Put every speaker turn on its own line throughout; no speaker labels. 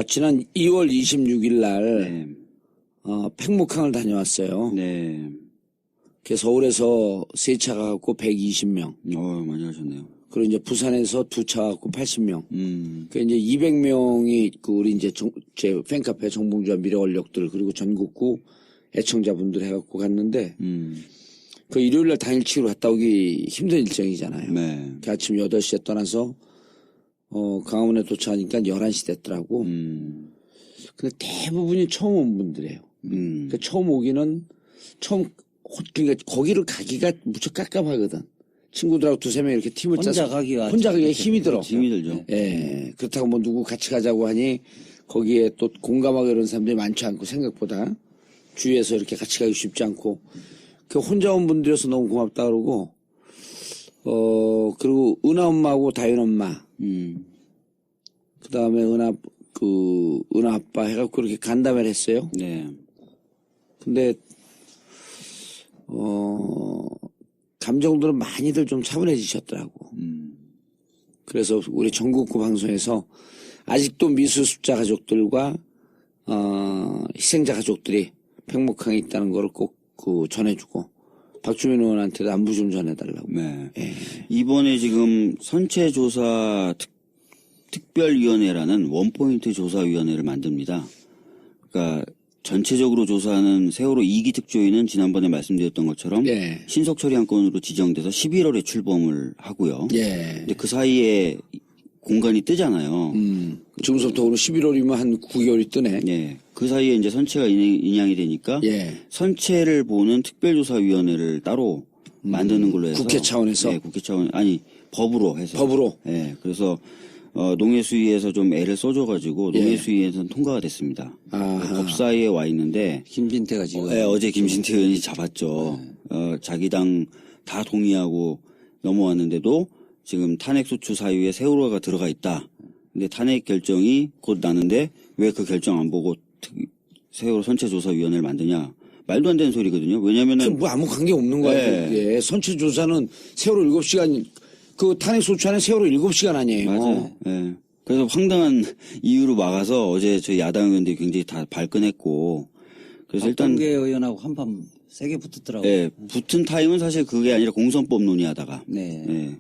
지난 2월 26일 날,
네.
팽목항을 다녀왔어요.
네.
그래서 서울에서 3차 가갖고 120명.
많이 하셨네요.
그리고 이제 부산에서 2차 가갖고 80명. 그 이제 200명이 우리 이제 제 팬카페 정봉주와 미래원력들 그리고 전국구 애청자분들 해갖고 갔는데, 그 일요일 날 당일치기로 갔다 오기 힘든 일정이잖아요.
네.
그 아침 8시에 떠나서, 강화문에 도착하니까 11시 됐더라고. 근데 대부분이 처음 온 분들이에요. 그러니까 처음 오기는, 그러니까 거기를 가기가 무척 깝깝하거든. 친구들하고 2-3명 이렇게 팀을 짜서. 혼자 가기가 힘이 들어.
힘이 들죠.
예. 그렇다고 뭐 누구 같이 가자고 하니 거기에 또 공감하고 이런 사람들이 많지 않고 생각보다 주위에서 이렇게 같이 가기 쉽지 않고 그 혼자 온 분들이어서 너무 고맙다 그러고 그리고 은하 엄마하고 다윤 엄마 그 다음에 은하 아빠 해갖고 이렇게 간담회를 했어요.
네.
근데 감정들은 많이들 좀 차분해지셨더라고. 그래서 우리 전국구 방송에서 아직도 미수습자 가족들과 희생자 가족들이 팽목항에 있다는 거를 꼭 전해주고 박주민 의원한테도 안부 좀 전해달라고.
네.
예.
이번에 지금 선체조사 특별위원회라는 원포인트 조사위원회를 만듭니다. 그러니까 전체적으로 조사하는 세월호 2기 특조위는 지난번에 말씀드렸던 것처럼
예.
신속 처리 한 건으로 지정돼서 11월에 출범을 하고요.
예.
근데 그 사이에 공간이 뜨잖아요.
지금부터 오늘 11월이면 한 9개월이 뜨네.
네. 그 사이에 이제 선체가 인양이 되니까
예.
선체를 보는 특별조사위원회를 따로 만드는 걸로 해서
국회 차원에서?
네, 국회 차원 아니 법으로 해서
법으로?
네. 그래서 농해수위에서 좀 애를 써줘가지고 농해수위에서는 통과가 됐습니다. 법사위에 와 있는데
김진태가 지금
어제 김진태 의원이 잡았죠. 자기 당 다 동의하고 넘어왔는데도 지금 탄핵소추 사유에 세월호가 들어가 있다. 근데 탄핵 결정이 곧 나는데 왜 그 결정 안 보고 세월호 선체조사위원회를 만드냐. 말도 안 되는 소리거든요. 왜냐면은.
뭐 아무 관계 없는 거야. 그게. 선체조사는 세월호 7시간, 그 탄핵소추안에 세월호 7시간 아니에요.
맞아요. 예. 그래서 황당한 이유로 막아서 어제 저희 야당 의원들이 굉장히 다 발끈했고. 그래서 일단.
박범계 의원하고 한밤 세게 붙었더라고요.
예. 붙은 타임은 사실 그게 아니라 공선법 논의하다가.
네.
예.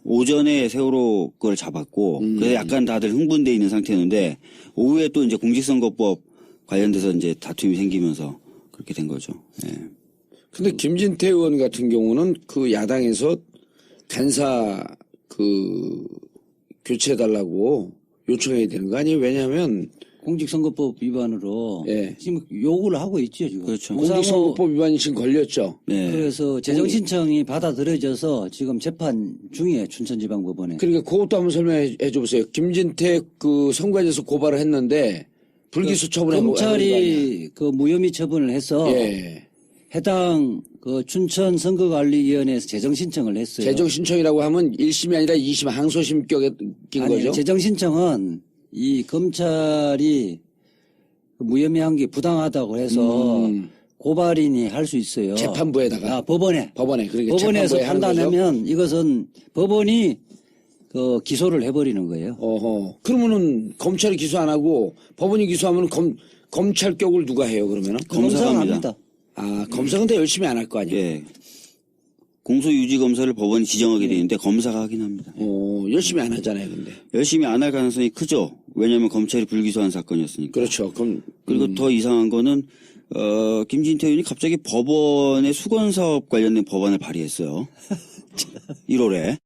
오전에 세월호 걸 잡았고. 그래서 약간 다들 흥분돼 있는 상태였는데 오후에 또 이제 공직선거법 관련돼서 이제 다툼이 생기면서 그렇게 된 거죠. 예.
근데 김진태 의원 같은 경우는 그 야당에서 간사 교체해달라고 요청해야 되는 거 아니에요? 왜냐하면
공직선거법 위반으로
예.
지금 요구를 하고 있죠, 지금.
그렇죠.
공직선거법 위반이 지금 걸렸죠.
네.
그래서 재정신청이 받아들여져서 지금 재판 중이에요, 춘천지방법원에.
그러니까 그것도 한번 설명해 줘보세요. 김진태 선관위에서 고발을 했는데 불기소 처분해
검찰이 그 무혐의 처분을 해서
예.
해당 그 춘천 선거관리위원회에서 재정신청을 했어요.
재정신청이라고 하면 1심이 아니라 2심 항소심격인 거죠?
재정신청은 이 검찰이 무혐의한 게 부당하다고 해서 고발인이 할 수 있어요.
재판부에다가.
법원에.
그러니까
법원에서
재판부에 하는 거죠?
판단하면 이것은 법원이 그 기소를 해버리는 거예요.
그러면은 검찰이 기소 안 하고 법원이 기소하면 검찰격을 누가 해요, 그러면은?
검사가
합니다.
검사는 데 열심히 안 할 거 아니에요?
예. 공소유지검사를 법원이 지정하게 돼 있는데 검사가 하긴 합니다.
열심히 안 하잖아요, 근데.
열심히 안 할 가능성이 크죠. 왜냐하면 검찰이 불기소한 사건이었으니까.
그렇죠.
그리고 더 이상한 거는 김진태 의원이 갑자기 법원의 수건사업 관련된 법안을 발의했어요. 1월에.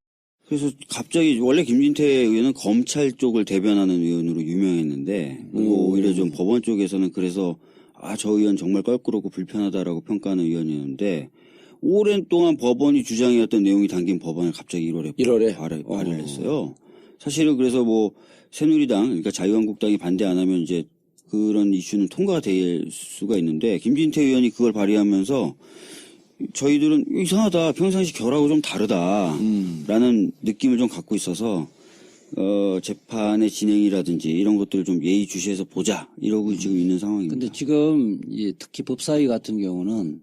그래서 갑자기 원래 김진태 의원은 검찰 쪽을 대변하는 의원으로 유명했는데 오히려 좀 법원 쪽에서는 그래서 저 의원 정말 껄끄럽고 불편하다라고 평가하는 의원이었는데 오랜 동안 법원이 주장해왔던 내용이 담긴 법안을 갑자기 1월에 발의를 했어요. 사실은 그래서 뭐 새누리당 그러니까 자유한국당이 반대 안 하면 이제 그런 이슈는 통과가 될 수가 있는데 김진태 의원이 그걸 발의하면서 저희들은 이상하다. 평상시 결하고 좀 다르다라는 느낌을 좀 갖고 있어서 재판의 진행이라든지 이런 것들을 좀 예의주시해서 보자 이러고 지금 있는 상황입니다.
근데 지금 특히 법사위 같은 경우는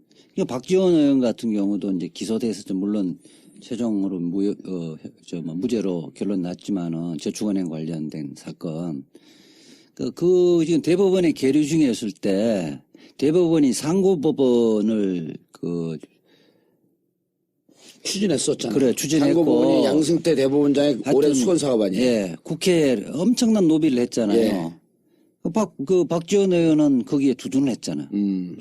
박지원 의원 같은 경우도 이제 기소돼서 물론 최종으로 무죄로 결론 났지만은 저축은행 관련된 사건. 지금 대법원의 계류 중이었을 때 대법원이 상고법원을
추진했었잖아.
그래, 추진했고.
상고법원이 양승태 대법원장의 올해
하여튼,
수건 사업 아니에요?
예, 국회에 엄청난 노비를 했잖아요.
예.
박지원 의원은 거기에 두둔을 했잖아요.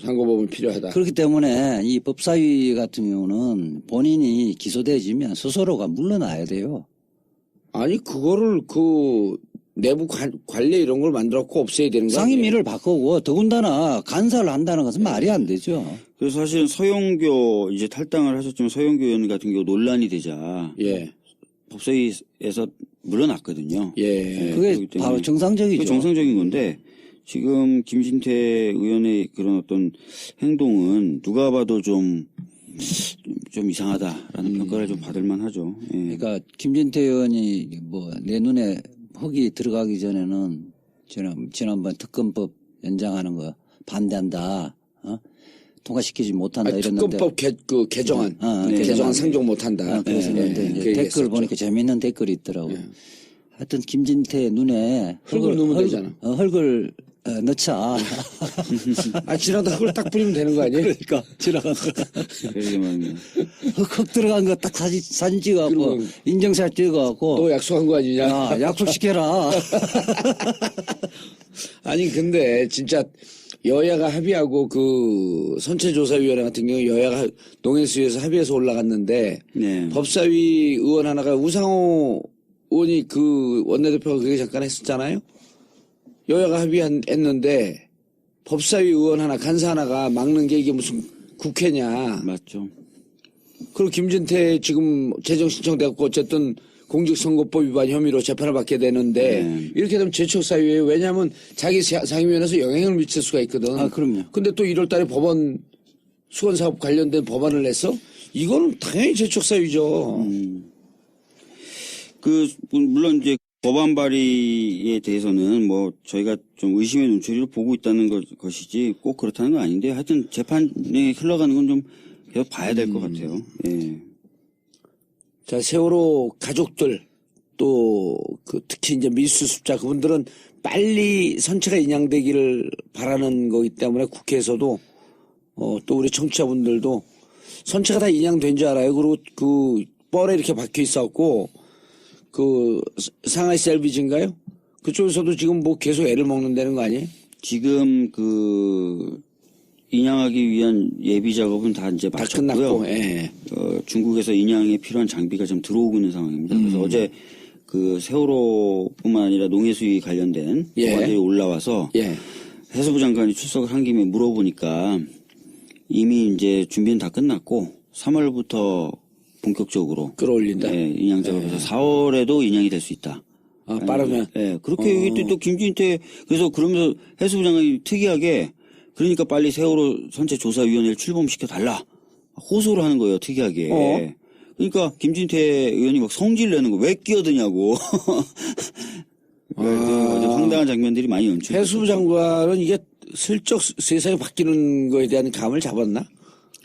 상고법원 필요하다.
그렇기 때문에 이 법사위 같은 경우는 본인이 기소되어지면 스스로가 물러나야 돼요.
아니, 그거를 내부 관례 이런 걸 만들었고 없애야 되는 거 아니에요?
상임위를 바꾸고 더군다나 간사를 한다는 것은 말이 안 되죠.
그래서 사실은 서영교 이제 탈당을 하셨지만 서영교 의원 같은 경우 논란이 되자
예.
법사위에서 물러났거든요.
예.
그게
그렇기 때문에
바로 정상적이죠.
그게 정상적인 건데 지금 김진태 의원의 그런 어떤 행동은 누가 봐도 좀 이상하다라는 평가를 좀 받을 만하죠. 예.
그러니까 김진태 의원이 내 눈에 흙이 들어가기 전에는 지난번 특검법 연장하는 거 반대한다. 통과시키지 못한다 이랬는데.
특검법 개정안. 개정안 상정 못한다.
그랬었는데 이제 댓글
얘기했었죠.
보니까 재밌는 댓글이 있더라고요. 하여튼 김진태 눈에
흙을 넣으면 되잖아.
흙을 넣자.
지나다 흙을 딱 뿌리면 되는 거 아니에요?
그러니까 지나간
그러게 말이에요.
흙 들어간 거 딱 사진 찍어갖고
그리고
인증샷 찍어갖고
또 약속한 거 아니냐?
야, 약속시켜라.
아니 근데 진짜 여야가 합의하고 선체조사위원회 같은 경우 여야가 농해수위에서 합의해서 올라갔는데
네.
법사위 의원 하나가 우상호 의원이 원내대표가 그게 잠깐 했었잖아요. 여야가 합의했는데 법사위 의원 하나 간사 하나가 막는 게 이게 무슨 국회냐.
맞죠.
그리고 김진태 지금 재정 신청돼갖고 어쨌든 공직선거법 위반 혐의로 재판을 받게 되는데 이렇게 되면 제척사유예요. 왜냐하면 자기 상임위원회에서 영향을 미칠 수가 있거든.
그럼요.
근데 또 1월 달에 법원 수건사업 관련된 법안을 냈어? 이거는 당연히 제척사유죠.
물론 이제 법안 발의에 대해서는 저희가 좀 의심의 눈초리로 보고 있다는 것이지 꼭 그렇다는 건 아닌데 하여튼 재판에 흘러가는 건 좀 계속 봐야 될 것 같아요. 예.
자, 세월호 가족들 또 특히 이제 밀수습자 그분들은 빨리 선체가 인양되기를 바라는 거기 때문에 국회에서도 또 우리 청취자분들도 선체가 다 인양된 줄 알아요. 그리고 뻘에 이렇게 박혀 있었고 상하이 셀비지인가요? 그쪽에서도 지금 계속 애를 먹는다는 거 아니에요?
지금 인양하기 위한 예비 작업은 다 이제
다
마쳤고요.
끝났고, 예.
중국에서 인양에 필요한 장비가 좀 들어오고 있는 상황입니다. 그래서 어제 세월호뿐만 아니라 농해수위 관련된 법안들이 올라와서 해수부 장관이 출석을 한 김에 물어보니까 이미 이제 준비는 다 끝났고 3월부터 본격적으로
끌어올린다.
인양 작업에서 4월에도 인양이 될 수 있다.
빠르면.
그렇게 얘기했더니 또 김진태 그러면서 해수부 장관이 특이하게 그러니까 빨리 세월호 선체조사위원회를 출범시켜 달라 호소를 하는 거예요. 특이하게. 그러니까 김진태 의원이 막 성질 내는 거 왜 끼어드냐고. 어제 황당한 장면들이 많이 연출됐어요.
해수부 장관은 이게 슬쩍 세상이 바뀌는 거에 대한 감을 잡았나?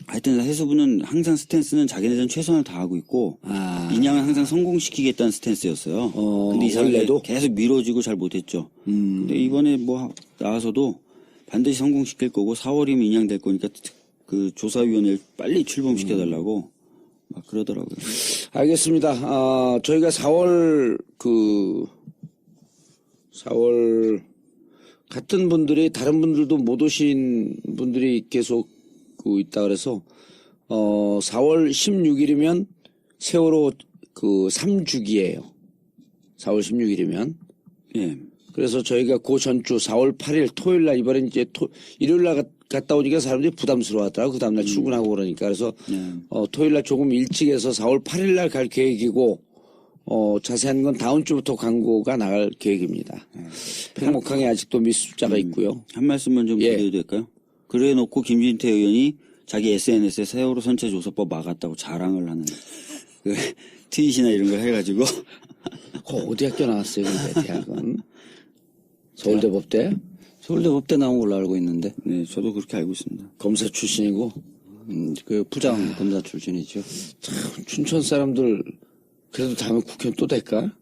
하여튼 해수부는 항상 스탠스는 자기네들은 최선을 다하고 있고 인양은 항상 성공시키겠다는 스탠스였어요. 근데 이 사람이 계속 미뤄지고 잘 못했죠. 근데 이번에 나와서도 반드시 성공시킬 거고 4월이면 인양될 거니까 조사위원회를 빨리 출범시켜달라고 막 그러더라고요.
알겠습니다. 저희가 4월 같은 분들이 다른 분들도 못 오신 분들이 계속 있다 그래서 4월 16일이면 세월호 3주기예요. 4월 16일이면.
예.
그래서 저희가 그 전주 4월 8일 토요일 날 이번엔 이제 일요일 날 갔다 오니까 사람들이 부담스러워 하더라고. 그 다음날 출근하고 그러니까. 그래서 토요일 날 조금 일찍 해서 4월 8일 날 갈 계획이고 자세한 건 다음 주부터 광고가 나갈 계획입니다. 팽목항에 아직도 미수자가 있고요.
한 말씀만 좀 드려도 될까요? 그래 놓고 김진태 의원이 자기 SNS에 세월호 선체조사법 막았다고 자랑을 하는 트윗이나 이런 걸 해가지고.
어디 학교 나왔어요, 근데 대학은? 서울대 법대?
서울대 법대 나온 걸로 알고 있는데.
네, 저도 그렇게 알고 있습니다.
검사 출신이고.
부장 검사 출신이죠.
참, 춘천 사람들, 그래도 다음에 국회의원 또 될까?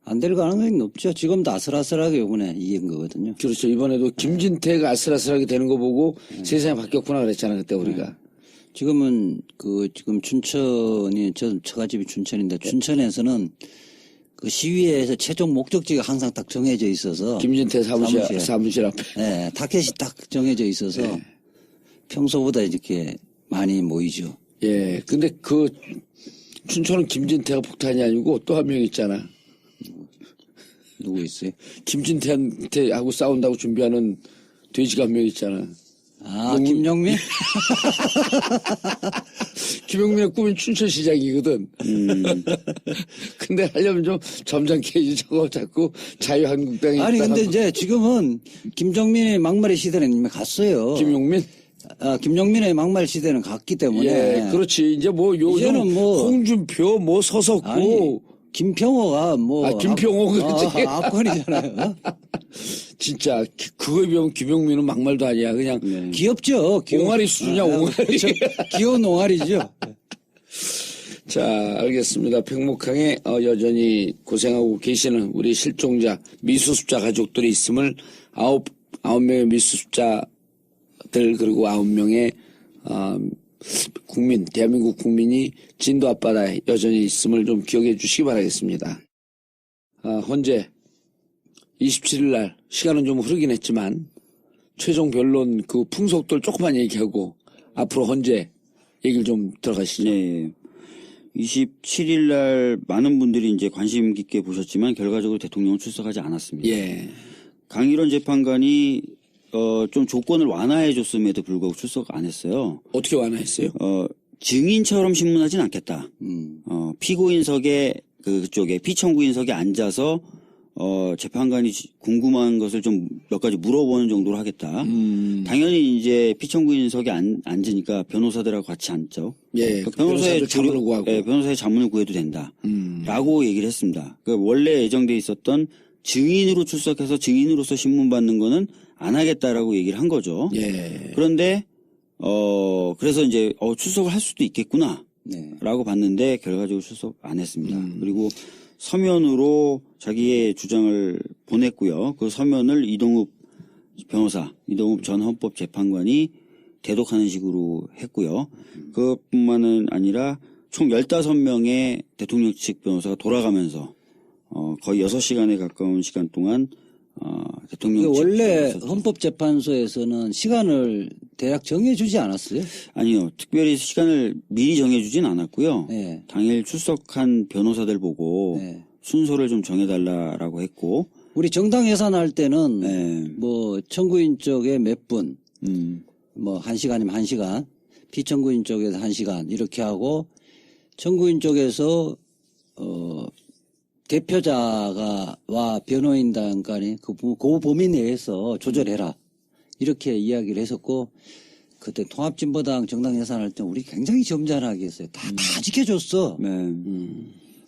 안 될 가능성이 높죠. 지금도 아슬아슬하게 요번에 이긴 거거든요.
그렇죠. 이번에도 김진태가 아슬아슬하게 되는 거 보고 세상이 바뀌었구나 그랬잖아 그때 우리가.
지금은 지금 춘천이 처가집이 춘천인데 춘천에서는 그 시위에서 최종 목적지가 항상 딱 정해져 있어서
김진태 사무실 앞에.
네, 타켓이 딱 정해져 있어서 평소보다 이렇게 많이 모이죠.
예. 근데 그 춘천은 김진태가 폭탄이 아니고 또 한 명 있잖아.
누구 있어요?
김진태한테하고 싸운다고 준비하는 돼지가 한 명 있잖아.
아, 김영민?
김영민의 꿈은 춘천시장이거든. 근데 하려면 좀 점잖게 해야지. 저거 자꾸 자유한국당에.
아니, 근데 이제 지금은 김정민의 막말의 시대는 이미 갔어요.
김용민?
김용민의 막말 시대는 갔기 때문에.
예, 그렇지. 이제 뭐 요즘
이제는 뭐
홍준표, 뭐 서석구.
아니, 김평호가 뭐.
김평호 그렇지.
압권이잖아요.
진짜 그거에 비하면 김용민은 막말도 아니야. 그냥
귀엽죠.
옹알이 수준이야. 옹알이.
그렇죠. 귀여운 옹알이죠.
자, 알겠습니다. 백목항에 여전히 고생하고 계시는 우리 실종자 미수습자 가족들이 있음을 아홉 명의 미수습자들 그리고 9명의 국민, 대한민국 국민이 진도 앞바다에 여전히 있음을 좀 기억해 주시기 바라겠습니다. 현재 27일 날 시간은 좀 흐르긴 했지만 최종 변론 그 풍속들 조금만 얘기하고 앞으로 현재 얘기를 좀 들어가시죠.
네. 27일 날 많은 분들이 이제 관심 깊게 보셨지만 결과적으로 대통령은 출석하지 않았습니다.
예.
강일원 재판관이 좀 조건을 완화해 줬음에도 불구하고 출석 안 했어요.
어떻게 완화했어요?
증인처럼 신문하진 않겠다. 피고인석에 그쪽에 피청구인석에 앉아서 재판관이 궁금한 것을 좀 몇 가지 물어보는 정도로 하겠다. 당연히 이제 피청구인석에 앉으니까 변호사들하고 같이 앉죠.
예.
변호사의
자문을 구하고.
예, 변호사의 자문을 구해도 된다. 라고 얘기를 했습니다. 원래 예정돼 있었던 증인으로 출석해서 증인으로서 신문 받는 거는 안 하겠다라고 얘기를 한 거죠.
예.
그런데 그래서 이제 출석을 할 수도 있겠구나.
네.
라고 봤는데 결과적으로 출석 안 했습니다. 그리고 서면으로 자기의 주장을 보냈고요. 그 서면을 이동욱 전 헌법재판관이 대독하는 식으로 했고요. 그것뿐만은 아니라 총 15명의 대통령 측 변호사가 돌아가면서 거의 6시간에 가까운 시간 동안 대통령 측
원래
변호사
헌법재판소에서는 시간을 대략 정해주지 않았어요?
아니요. 특별히 시간을 미리 정해주진 않았고요.
네.
당일 출석한 변호사들 보고
네.
순서를 좀 정해달라라고 했고
우리 정당 예산할 때는
네.
뭐 청구인 쪽에 몇 분,
음.
뭐 1시간이면 1시간, 피청구인 쪽에서 1시간 이렇게 하고 청구인 쪽에서 대표자와 변호인단 간에 그 범위 내에서 조절해라 이렇게 이야기를 했었고 그때 통합진보당 정당 예산할 때 우리 굉장히 점잖하게 했어요. 다 지켜줬어.
네.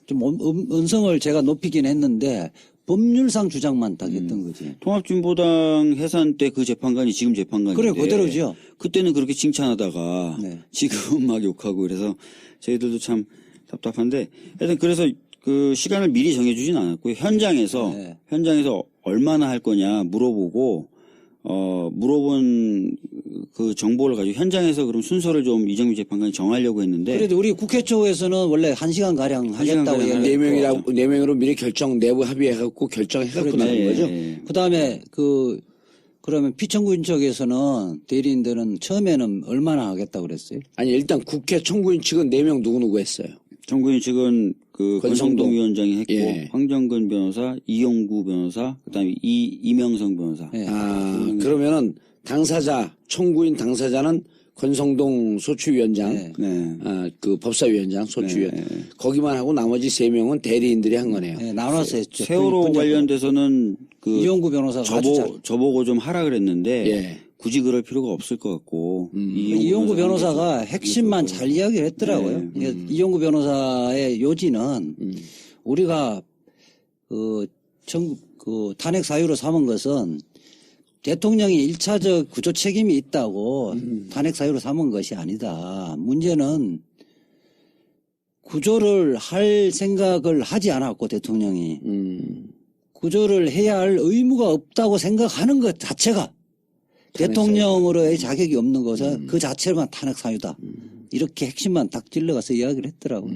좀 언성을 제가 높이긴 했는데 법률상 주장만 딱 했던 거지.
통합진보당 해산 때 그 재판관이 지금 재판관인데
그래, 그대로죠.
그때는 그렇게 칭찬하다가
네.
지금은 막 욕하고 그래서 저희들도 참 답답한데 하여튼 그래서 그 시간을 미리 정해주진 않았고요. 현장에서
네.
얼마나 할 거냐 물어보고 물어본 그 정보를 가지고 현장에서 그럼 순서를 좀 이정미 재판관이 정하려고 했는데
그래도 우리 국회 쪽에서는 원래 1시간 가량 하겠다고
가량
얘기했고
네 명으로 미리 내부 합의해갖고 결정해갖고 나온 거죠.
그다음에 그러면 피청구인 쪽에서는 대리인들은 처음에는 얼마나 하겠다고 그랬어요?
아니 일단 국회 청구인 측은 4명 누구누구 했어요.
정구인 측은 그 권성동 위원장이 했고
예.
황정근 변호사, 이용구 변호사, 그다음에 이명성 변호사.
네.
그러면은 청구인 당사자는 권성동 소추위원장,
네.
그 법사위원장, 소추위원 거기만 하고 나머지 3명은 대리인들이 한 거네요.
네, 나눠서 했죠.
세월호 관련돼서는 그
이용구 변호사가
저보고 좀 하라 그랬는데
예.
굳이 그럴 필요가 없을 것 같고
이용구 변호사가 핵심만 잘 이야기를 했더라고요. 이용구 변호사의 요지는 우리가 그 탄핵 사유로 삼은 것은 대통령이 1차적 구조 책임이 있다고 탄핵 사유로 삼은 것이 아니다. 문제는 구조를 할 생각을 하지 않았고 대통령이 구조를 해야 할 의무가 없다고 생각하는 것 자체가 대통령으로의 자격이 없는 것은 그 자체로만 탄핵 사유다. 이렇게 핵심만 딱 찔러가서 이야기를 했더라고요.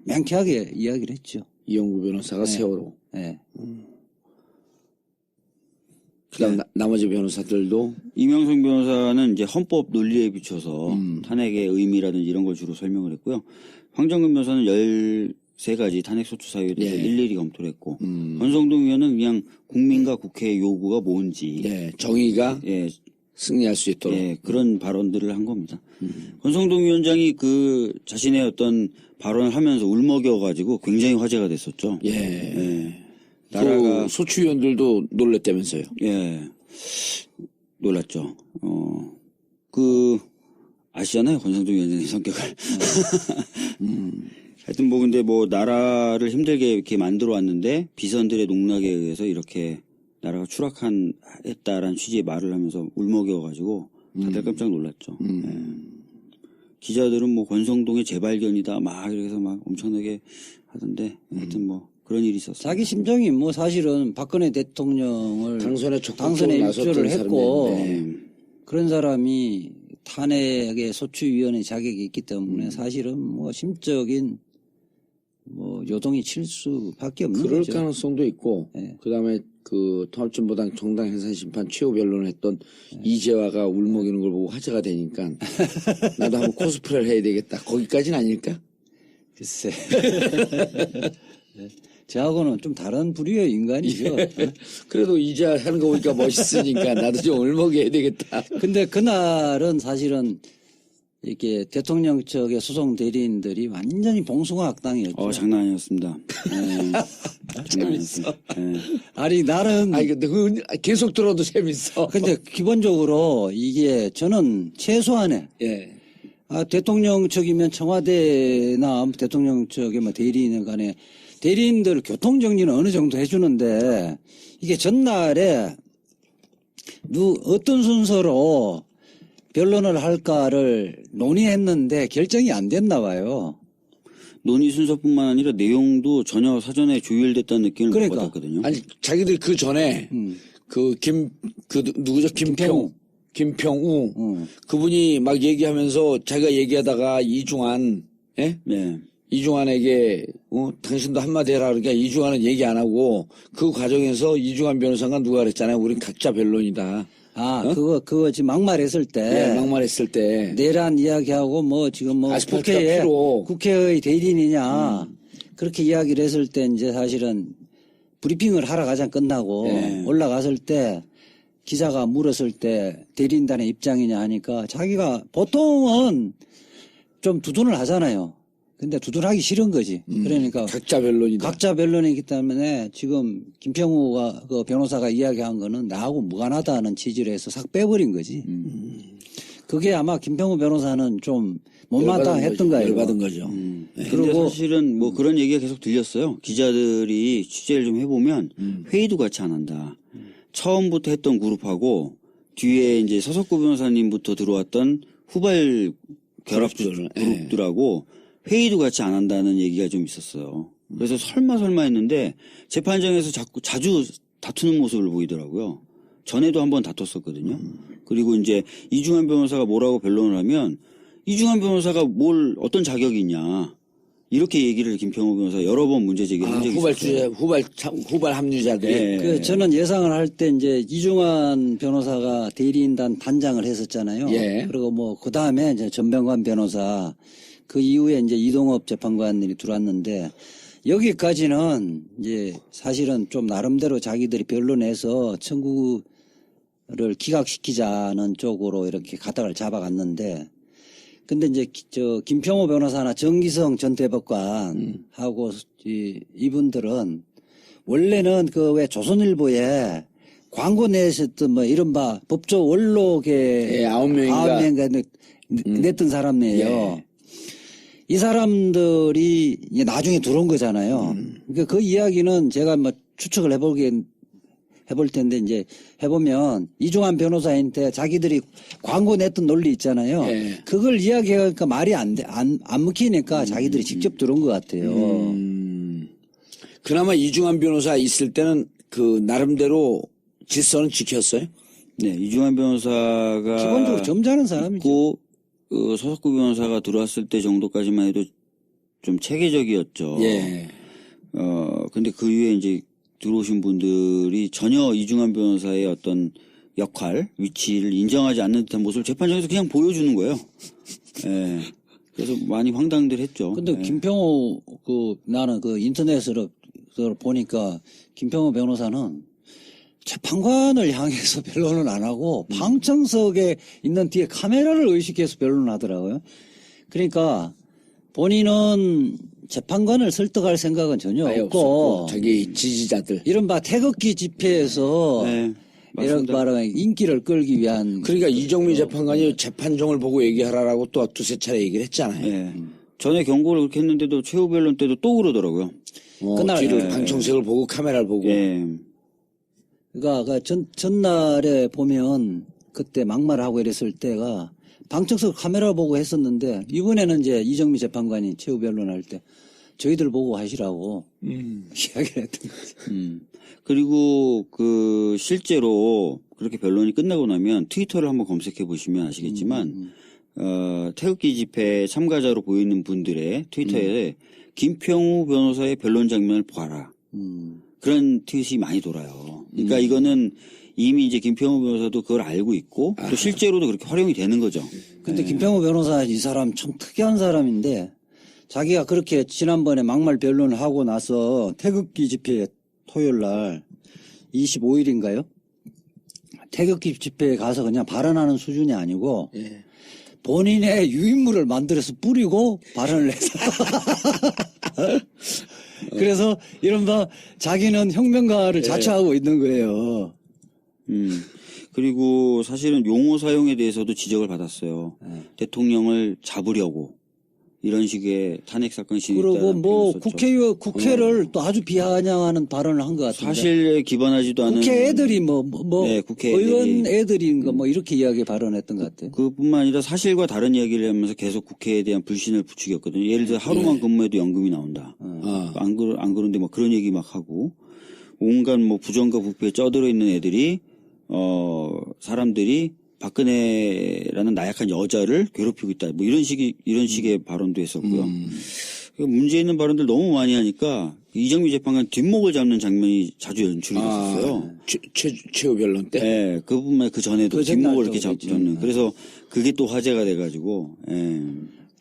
명쾌하게 이야기를 했죠.
이영구 변호사가
네.
세월호.
네.
그다음 나머지 변호사들도
이명성 변호사는 이제 헌법 논리에 비춰서 탄핵의 의미라든지 이런 걸 주로 설명을 했고요. 황정근 변호사는 13가지 탄핵 소추 사유에 대해서
네.
일일이 검토를 했고 권성동 의원은 그냥 국민과 국회의 요구가 뭔지
네, 정의가
예,
승리할 수 있도록.
예, 그런 발언들을 한 겁니다. 권성동 위원장이 그 자신의 어떤 발언을 하면서 울먹여가지고 굉장히 화제가 됐었죠.
예.
예.
나라가 소추위원들도 놀랬다면서요.
예, 놀랐죠. 아시잖아요. 권성동 위원장의 성격을. 하여튼 뭐 근데 뭐 나라를 힘들게 이렇게 만들어 왔는데 비선들의 농락에 의해서 이렇게 나라가 추락했다라는 취지의 말을 하면서 울먹여가지고 다들 깜짝 놀랐죠. 예. 기자들은 뭐 권성동의 재발견이다 막 이렇게 해서 막 엄청나게 하던데 하여튼 뭐 그런 일이 있었어요.
자기 심정이 뭐 사실은 박근혜 대통령을
당선에
당선에 입조를 했고
사람인데.
그런 사람이 탄핵의 소추위원회 자격이 있기 때문에 사실은 뭐 심적인 뭐 요동이 칠 수밖에 없는
그럴
거죠.
가능성도 있고
네.
그다음에 그 통합진보당 정당 해산심판 최후 변론을 했던 이재화가 울먹이는 걸 보고 화제가 되니까 나도 한번 코스프레를 해야 되겠다. 거기까지는 아닐까?
글쎄. 네. 저하고는 좀 다른 부류의 인간이죠.
그래도 이재화 하는 거 보니까 멋있으니까 나도 좀 울먹여야 되겠다.
근데 그날은 사실은 이렇게 대통령 측의 소송 대리인들이 완전히 봉숭아 악당이었죠.
장난 아니었습니다. 장난 아니었습니다. 예.
아니 나는
아 이거 계속 들어도 재밌어.
근데 기본적으로 이게 저는 최소한의
예.
대통령 측이면 청와대나 대통령 측의 뭐 대리인 간에 대리인들 교통정리는 어느 정도 해주는데 이게 전날에 어떤 순서로 변론을 할까를 논의했는데 결정이 안 됐나 봐요.
논의 순서뿐만 아니라 내용도 전혀 사전에 조율됐다는 느낌을 못
그러니까.
받았거든요.
아니 자기들 그 전에 누구죠? 김평우 그분이 막 얘기하면서 자기가 얘기하다가 이중환 예?
네.
이중환에게 당신도 한마디 해라 그러니까 이중환은 얘기 안 하고 그 과정에서 이중환 변호사가 누가 그랬잖아요. 우린 각자 변론이다.
그거 지금 막말했을 때.
예, 막말했을 때.
내란 이야기하고 뭐 지금 뭐
아스팔트가 필요.
국회의 대리인이냐. 그렇게 이야기를 했을 때 이제 사실은 브리핑을 하러 가자 끝나고
예.
올라갔을 때 기자가 물었을 때 대리인단의 입장이냐 하니까 자기가 보통은 좀 두둔을 하잖아요. 근데 두둔하기 싫은 거지. 그러니까
각자 변론이다.
각자 변론이기 때문에 지금 김평우가 그 변호사가 이야기한 거는 나하고 무관하다는 취지로 해서 싹 빼버린 거지. 그게 아마 김평우 변호사는 좀 못마땅했던 거예요.
열받은 거죠.
근데
그리고
사실은 뭐 그런 얘기가 계속 들렸어요. 기자들이 취재를 좀 해보면 회의도 같이 안 한다. 처음부터 했던 그룹하고 뒤에 이제 서석구 변호사님부터 들어왔던 후발 결합 그룹들하고 회의도 같이 안 한다는 얘기가 좀 있었어요. 그래서 설마 했는데 재판장에서 자주 다투는 모습을 보이더라고요. 전에도 한번 다퉜었거든요. 그리고 이제 이중환 변호사가 뭐라고 변론을 하면 이중환 변호사가 어떤 자격이 있냐. 이렇게 얘기를 김평우 변호사가 여러 번 문제 제기를 한 적이 있어요.
후발 합류자들.
예.
저는 예상을 할 때 이제 이중환 변호사가 대리인단 단장을 했었잖아요.
예.
그리고 뭐 그 다음에 이제 전병관 변호사 그 이후에 이제 이동업 재판관들이 들어왔는데 여기까지는 이제 사실은 좀 나름대로 자기들이 변론해서 청구를 기각시키자는 쪽으로 이렇게 가닥을 잡아갔는데 근데 이제 김평호 변호사나 정기성 전 대법관하고 이분들은 원래는 그 왜 조선일보에 광고 내셨던 뭐 이른바 법조 원로계 9명인가 냈던 사람이에요.
예.
이 사람들이 이제 나중에 들어온 거잖아요. 그러니까 그 이야기는 제가 뭐 추측을 해볼 텐데 이제 해보면 이종환 변호사한테 자기들이 광고 냈던 논리 있잖아요.
예.
그걸 이야기하니까 말이 안 먹히니까 자기들이 직접 들어온 것 같아요.
그나마 이중환 변호사 있을 때는 그 나름대로 질서는 지켰어요?
네, 이중환 변호사가
기본적으로 점잖은 사람이죠.
있고 서석구 변호사가 들어왔을 때 정도까지만 해도 좀 체계적이었죠.
예.
근데 그 이후에 이제 들어오신 분들이 전혀 이중환 변호사의 어떤 역할, 위치를 인정하지 않는 듯한 모습을 재판장에서 그냥 보여주는 거예요. 예. 그래서 많이 황당들 했죠.
근데
예.
김평호 나는 그 인터넷으로 보니까 김평호 변호사는 재판관을 향해서 변론을 안 하고 방청석에 있는 뒤에 카메라를 의식해서 변론을 하더라고요. 그러니까 본인은 재판관을 설득할 생각은 전혀
아예
없고
없었고 자기 지지자들.
이른바 태극기 집회에서
네,
이런
맞습니다.
바람에 인기를 끌기 위한
그러니까 이정미 재판관이 재판정을 보고 얘기하라라고 또 두세 차례 얘기를 했잖아요.
예. 전에 경고를 그렇게 했는데도 최후 변론 때도 또 그러더라고요.
그날
뒤를
예.
방청석을 보고 카메라를 보고.
예.
그러니까 전날에 보면 그때 막말하고 이랬을 때가 방청석 카메라 보고 했었는데 이번에는 이제 이정미 재판관이 최후 변론할 때 저희들 보고 하시라고 이야기를 했던 거죠.
그리고 실제로 그렇게 변론이 끝나고 나면 트위터를 한번 검색해 보시면 아시겠지만 태극기 집회 참가자로 보이는 분들의 트위터에 김평우 변호사의 변론 장면을 봐라. 그런 트윗이 많이 돌아요. 그러니까 이거는 이미 이제 김평우 변호사도 그걸 알고 있고 또 실제로도 그렇게 활용이 되는 거죠.
근데 김평호 변호사 이 사람 참 특이한 사람인데 자기가 그렇게 지난번에 막말 변론을 하고 나서 태극기 집회 토요일 날 25일인가요? 태극기 집회에 가서 그냥 발언하는 수준이 아니고
예.
본인의 유인물을 만들어서 뿌리고 발언을 해서 그래서 이른바 자기는 혁명가를 자처하고 있는 거예요.
그리고 사실은 용어 사용에 대해서도 지적을 받았어요. 대통령을 잡으려고 이런 식의 탄핵 사건 시위
그리고 뭐 국회를 또 아주 비아냥하는 발언을 한 것 같은데.
사실에 기반하지도 않은
국회 애들이
네, 국회
의원 애들인가 뭐 이렇게 이야기 발언했던 것 같아요.
그뿐만 아니라 사실과 다른 이야기를 하면서 계속 국회에 대한 불신을 부추겼거든요. 예를 들어 하루만 근무해도 연금이 나온다. 안 그런데 뭐 그런 얘기 막 하고 온갖 뭐 부정과 부패에 쩌들어 있는 애들이 사람들이 박근혜라는 나약한 여자를 괴롭히고 있다. 뭐 이런 식의 발언도 했었고요. 문제 있는 발언들 너무 많이 하니까 이정미 재판관 뒷목을 잡는 장면이 자주 연출이 됐었어요.
최후 변론 때.
네, 그뿐만 그 전에도
그
뒷목을
전날도
이렇게 잡는. 그래서 그게 또 화제가 돼가지고. 예.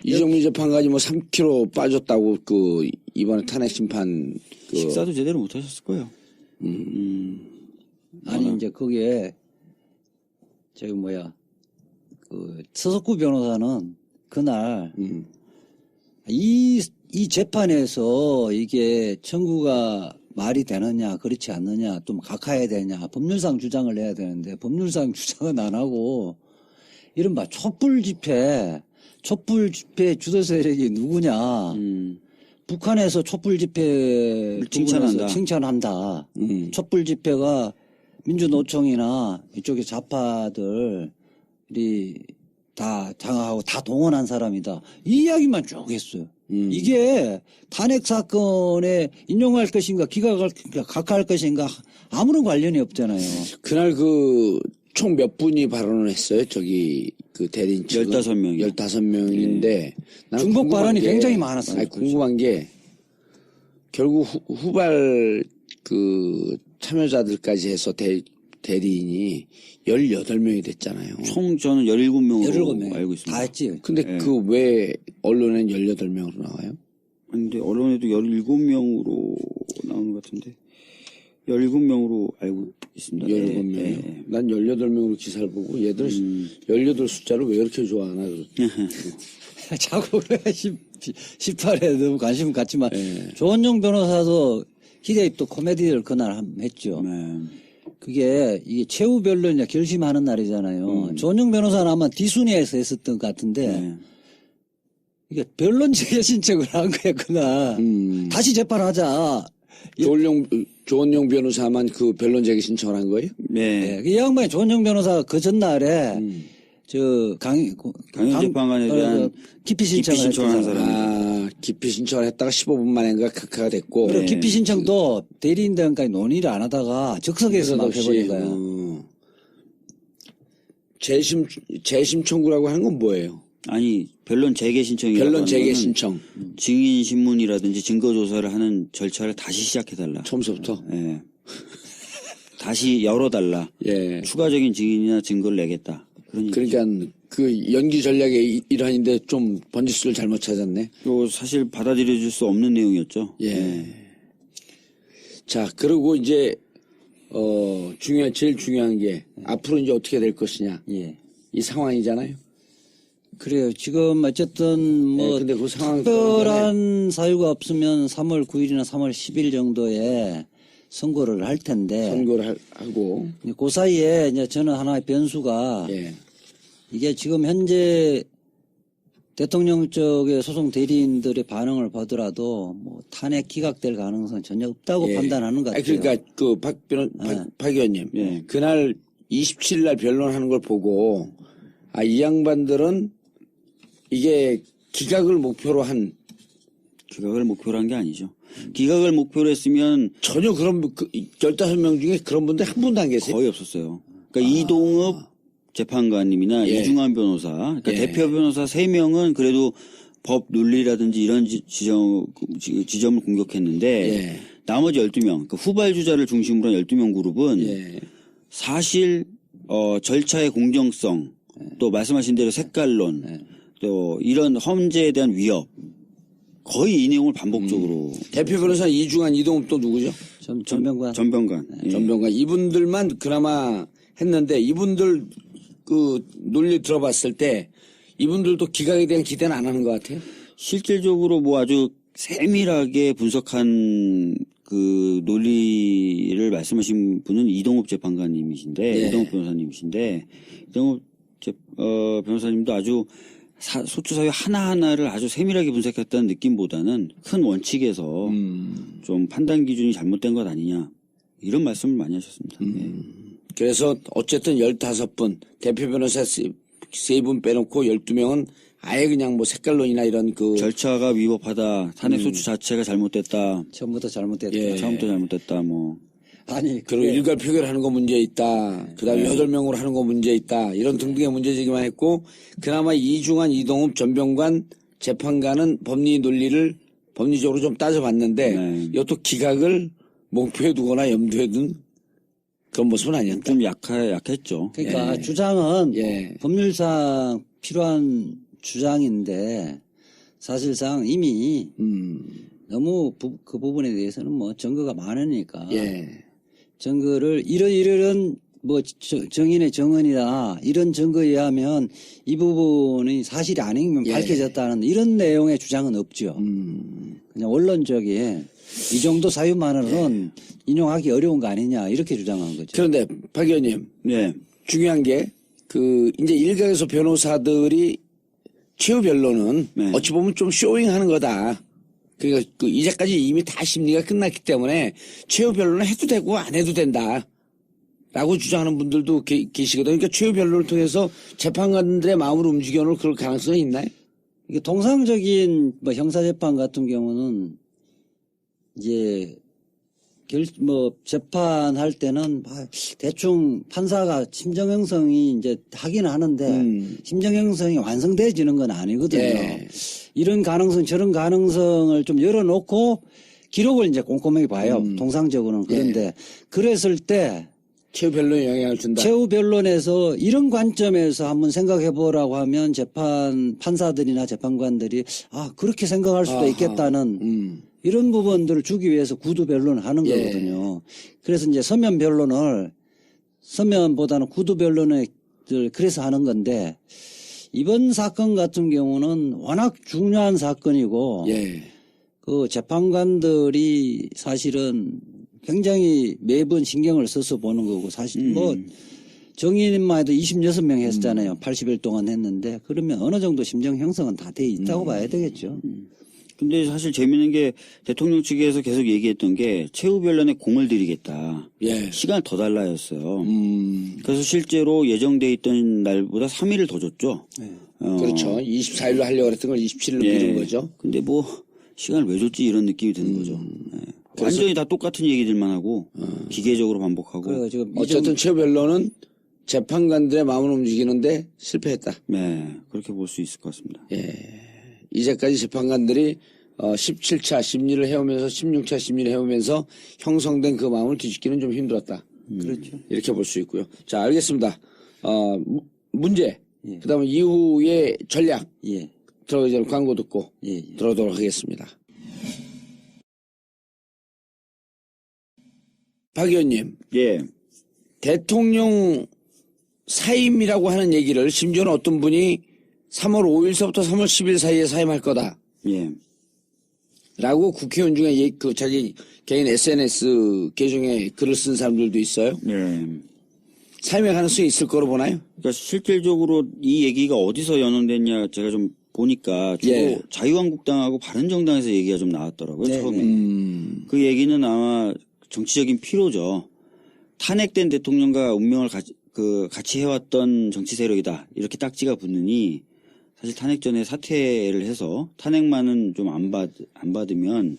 이정미 재판관이 뭐 3kg 빠졌다고 이번에 탄핵 심판
식사도 제대로 못 하셨을 거예요.
아니 이제 그게 서석구 변호사는 그날 이 재판에서 이게 청구가 말이 되느냐 그렇지 않느냐 좀 각하해야 되냐 법률상 주장을 해야 되는데 법률상 주장은 안 하고 이른바 촛불 집회 주도 세력이 누구냐 북한에서 촛불 집회 칭찬한다. 촛불 집회가 민주노총이나 이쪽의 좌파들이 다 장악하고 다 동원한 사람이다. 이 이야기만 쭉 했어요. 이게 탄핵 사건에 인용할 것인가 각하할 것인가 아무런 관련이 없잖아요.
그날 총 몇 분이 발언을 했어요? 대리인 측은
15명이요.
15명인데
중복 발언이 굉장히 많았어요.
궁금한 게 결국 후발 참여자들까지 해서 대리인이 18명이 됐잖아요.
총 저는 17명으로
17명
알고 있습니다.
다 했지.
근데 왜 언론엔 18명으로 나와요?
근데 언론에도 17명으로 나오는 것 같은데 17명으로 알고 있습니다.
17명.
네.
난 18명으로 기사를 보고 얘들 18 숫자를 왜 이렇게 좋아하나.
자꾸 18에 너무 관심은 갖지만 조원용 변호사도 희대입 또 코미디를 그날 했죠.
네.
그게 이게 최후 변론이냐 결심하는 날이잖아요. 조원용 변호사는 아마 디순위에서 했었던 것 같은데 이게 변론 재개 신청을 한 거야 그날. 다시 재판하자.
조원용 변호사만 그 변론 제기 신청을 한 거예요?
네.
이 양반이 조원영 변호사가 그 전날에
강행 재판관에 대한
기피 신청을
신청하는
했던 사람.
아, 기피 신청을 했다가 15분 만인가 각하가 됐고.
그리고 기피 신청도 대리인단까지 논의를 안 하다가 즉석에서 막 해버린 거야.
재심 청구라고 하는 건 뭐예요?
아니 변론 재개 신청이라고
변론
하는
재개
거는
신청.
증인 신문이라든지 증거 조사를 하는 절차를 다시 시작해달라.
처음부터.
예. 다시 열어달라.
예.
추가적인 증인이나 증거를 내겠다.
그러니까 그 연기 전략의 일환인데 좀 번지수를 잘못 찾았네.
또 사실 받아들여질 수 없는 내용이었죠.
예. 자, 그리고 이제 제일 중요한 게 앞으로 이제 어떻게 될 것이냐.
예.
이 상황이잖아요.
그래요. 지금 어쨌든 뭐
근데 그 상황
특별한 사유가 없으면 3월 9일이나 3월 10일 정도에 선고를 할 텐데
선고를 하고.
그 사이에 이제 저는 하나의 변수가
예.
이게 지금 현재 대통령 쪽의 소송 대리인들의 반응을 보더라도 뭐 탄핵 기각될 가능성은 전혀 없다고
예.
판단하는 것 같아요.
그러니까 그 박 의원님.
예.
그날 27일 날 변론하는 걸 보고 이 양반들은 이게 기각을 목표로 한
기각을 목표로 한 게 아니죠. 기각을 목표로 했으면
전혀 그런 15명 중에 그런 분들 한 분도 안 계세요.
거의 없었어요. 그러니까 이동읍 재판관님이나
예.
이중환 변호사, 그러니까
예.
대표 변호사 3명은 그래도 법 논리라든지 이런 지점을 공격했는데
예.
나머지 12명, 그 후발주자를 중심으로 한 12명 그룹은
예.
사실 절차의 공정성, 또 말씀하신 대로 색깔론, 또 이런 헌재에 대한 위협, 거의 이 내용을 반복적으로
대표 변호사 이중환 이동욱 또 누구죠?
전병관.
전병관. 예.
전병관 이분들만 그나마 했는데 이분들 그 논리 들어봤을 때 이분들도 기각에 대한 기대는 안 하는 것 같아요.
실질적으로 뭐 아주 세밀하게 분석한 그 논리를 말씀하신 분은 이동욱 재판관님이신데,
예.
이동욱 변호사님이신데, 이동욱 변호사님도 아주 소추사유 하나하나를 아주 세밀하게 분석했다는 느낌보다는 큰 원칙에서 좀 판단 기준이 잘못된 것 아니냐, 이런 말씀을 많이 하셨습니다. 예.
그래서 어쨌든 15분 대표 변호사 3분 빼놓고 12명은 아예 그냥 뭐 색깔론이나 이런
절차가 위법하다, 탄핵 소추 자체가 잘못됐다,
처음부터 잘못됐다.
예.
처음부터 잘못됐다, 뭐.
그리고
아니 그게
일괄 표결하는 거 문제 있다. 그다음에 8명으로 하는 거 문제 있다. 이런 등등의 문제 제기만 했고 그나마 이중환, 이동욱, 전병관 재판관은 법리적으로 좀 따져봤는데
네.
이것도 기각을 목표에 두거나 염두에 둔 그런 모습은 아니었다.
좀 약했죠.
그러니까 주장은
예.
법률상 필요한 주장인데 사실상 이미 너무 그 부분에 대해서는 뭐 증거가 많으니까
예.
증거를 이런 뭐 정인의 정언이나 이런 증거에 의하면 이 부분이 사실이 아니면
예.
밝혀졌다는 이런 내용의 주장은 없죠. 그냥 원론적인 이 정도 사유만으로는 인용하기 어려운 거 아니냐 이렇게 주장한 거죠.
그런데 박 의원님
네.
중요한 게 이제 일각에서 변호사들이 최후 변론은
네.
어찌 보면 좀 쇼잉하는 거다. 그러니까 이제까지 이미 다 심리가 끝났기 때문에 최후 변론을 해도 되고 안 해도 된다. 라고 주장하는 분들도 계시거든요. 그러니까 최후 변론을 통해서 재판관들의 마음을 움직여놓을 그럴 가능성이 있나요?
이게 통상적인 뭐 형사재판 같은 경우는 이제 재판할 때는 대충 판사가 심정 형성이 이제 하긴 하는데 심정 형성이 완성되어지는 건 아니거든요.
네.
이런 가능성 저런 가능성을 좀 열어놓고 기록을 이제 꼼꼼하게 봐요. 통상적으로는. 그런데 그랬을 때
최후 변론에 영향을 준다.
최후 변론에서 이런 관점에서 한번 생각해 보라고 하면 판사들이나 재판관들이 그렇게 생각할 수도 있겠다는 이런 부분들을 주기 위해서 구두 변론을 하는 거거든요. 그래서 이제 서면보다는 구두 변론을 그래서 하는 건데 이번 사건 같은 경우는 워낙 중요한 사건이고
예.
그 재판관들이 사실은 굉장히 매번 신경을 써서 보는 거고 사실 정인만 해도 26명 했었잖아요. 80일 동안 했는데 그러면 어느 정도 심정 형성은 다 돼 있다고 봐야 되겠죠.
근데 사실 재밌는 게 대통령 측에서 계속 얘기했던 게 최후 변론에 공을 들이겠다.
예.
시간을 더 달라였어요. 그래서 실제로 예정돼 있던 날보다 3일을 더 줬죠.
그렇죠. 24일로 하려고 했던 걸 27일로 미룬 거죠.
근데 뭐 시간을 왜 줬지 이런 느낌이 드는 거죠. 예. 완전히 다 똑같은 얘기들만 하고 기계적으로 반복하고.
그리고 지금
어쨌든 최후 변론은 재판관들의 마음을 움직이는데 실패했다.
네, 그렇게 볼 수 있을 것 같습니다.
예. 이제까지 재판관들이 17차 심리를 해오면서 16차 심리를 해오면서 형성된 그 마음을 뒤집기는 좀 힘들었다.
그렇죠.
이렇게 볼 수 있고요. 자, 알겠습니다. 문제.
예.
그다음에 이후의 전략.
예.
들어가기 전에 광고 듣고
예.
들어오도록 하겠습니다. 박 의원님.
예.
대통령 사임이라고 하는 얘기를 심지어는 어떤 분이 3월 5일서부터 3월 10일 사이에 사임할 거다.
예.
라고 국회의원 중에 그 자기 개인 SNS 계정에 글을 쓴 사람들도 있어요.
예.
사임의 가능성이 있을 거로 보나요?
그러니까 실질적으로 이 얘기가 어디서 연원됐냐 제가 좀 보니까 주로
예.
자유한국당하고 바른정당에서 얘기가 좀 나왔더라고요.
네,
처음에. 그 얘기는 아마 정치적인 피로죠. 탄핵된 대통령과 운명을 같이 해왔던 정치 세력이다. 이렇게 딱지가 붙느니 사실 탄핵 전에 사퇴를 해서 탄핵만은 좀 안 받으면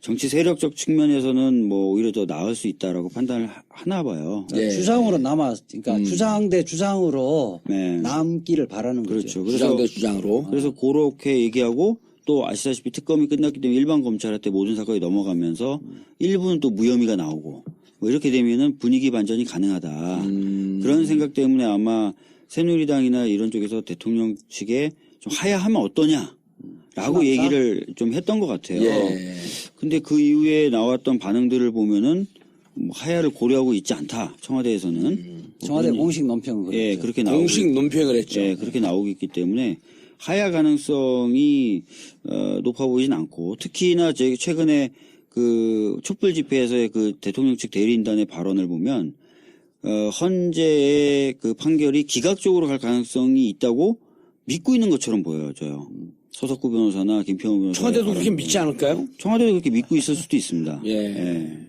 정치 세력적 측면에서는 뭐 오히려 더 나을 수 있다라고 판단을 하나 봐요.
예.
주장으로 그러니까 주장 대 주장으로
네.
남기를 바라는
그렇죠.
거죠.
주장 대 주장으로.
그래서 그렇게 얘기하고 또 아시다시피 특검이 끝났기 때문에 일반 검찰한테 모든 사건이 넘어가면서 일부는 또 무혐의가 나오고 뭐 이렇게 되면은 분위기 반전이 가능하다. 그런 생각 때문에 아마 새누리당이나 이런 쪽에서 대통령 측에 좀 하야하면 어떠냐라고 얘기를 좀 했던 것 같아요.
예.
근데 그 이후에 나왔던 반응들을 보면은 뭐 하야를 고려하고 있지 않다. 청와대에서는.
청와대 공식 논평은
예,
그렇죠.
그렇게 나오고
공식 논평을 했죠.
예, 그렇게 나오고 있기 때문에 하야 가능성이 높아 보이진 않고 특히나 최근에 그 촛불 집회에서의 그 대통령 측 대리인단의 발언을 보면 헌재의 그 판결이 기각적으로 갈 가능성이 있다고 믿고 있는 것처럼 보여져요. 서석구 변호사나 김평호 변호사.
청와대도 그렇게 믿지 않을까요?
청와대도 그렇게 믿고 있을 수도 있습니다.
예.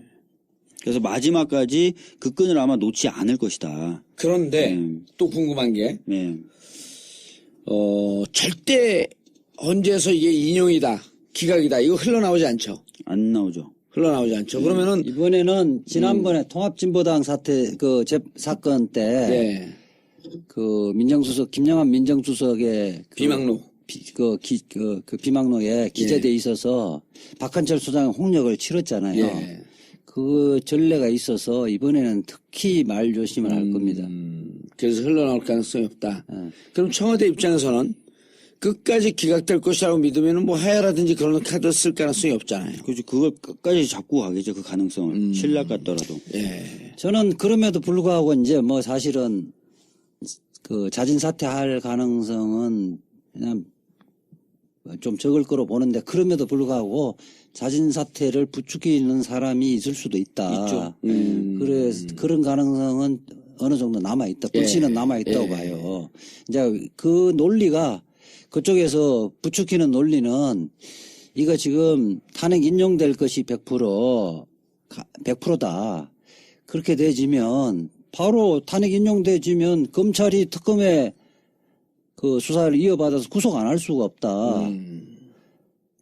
그래서 마지막까지 그 끈을 아마 놓지 않을 것이다.
그런데 또 궁금한 게
네.
절대 헌재에서 이게 인용이다, 기각이다 이거 흘러나오지 않죠.
안 나오죠.
흘러나오지 않죠. 그러면은
이번에는 지난번에 통합진보당 사태 사건 때 그 민정수석 김영환 민정수석의
비망로
그 비망로에 기재돼 있어서 박한철 소장 홍역을 치렀잖아요.
예.
그 전례가 있어서 이번에는 특히 말 조심을 할 겁니다.
그래서 흘러나올 가능성이 없다. 그럼 청와대 입장에서는 끝까지 기각될 것이라고 믿으면 뭐 하야라든지 그런 카드 쓸 가능성이 없잖아요.
그렇죠. 그걸 끝까지 잡고 가겠죠. 그 가능성을. 신락 같더라도.
예.
저는 그럼에도 불구하고 이제 뭐 사실은 그 자진 사퇴할 가능성은 그냥 좀 적을 거로 보는데 그럼에도 불구하고 자진 사퇴를 부추기는 사람이 있을 수도 있다.
있죠.
그래서 그런 가능성은 어느 정도 남아 있다. 불씨는 남아 있다고 봐요. 이제 그 논리가 그쪽에서 부추기는 논리는 이거 지금 탄핵 인용될 것이 100%다. 그렇게 돼지면 바로 탄핵 인용돼지면 검찰이 특검에 그 수사를 이어받아서 구속 안 할 수가 없다.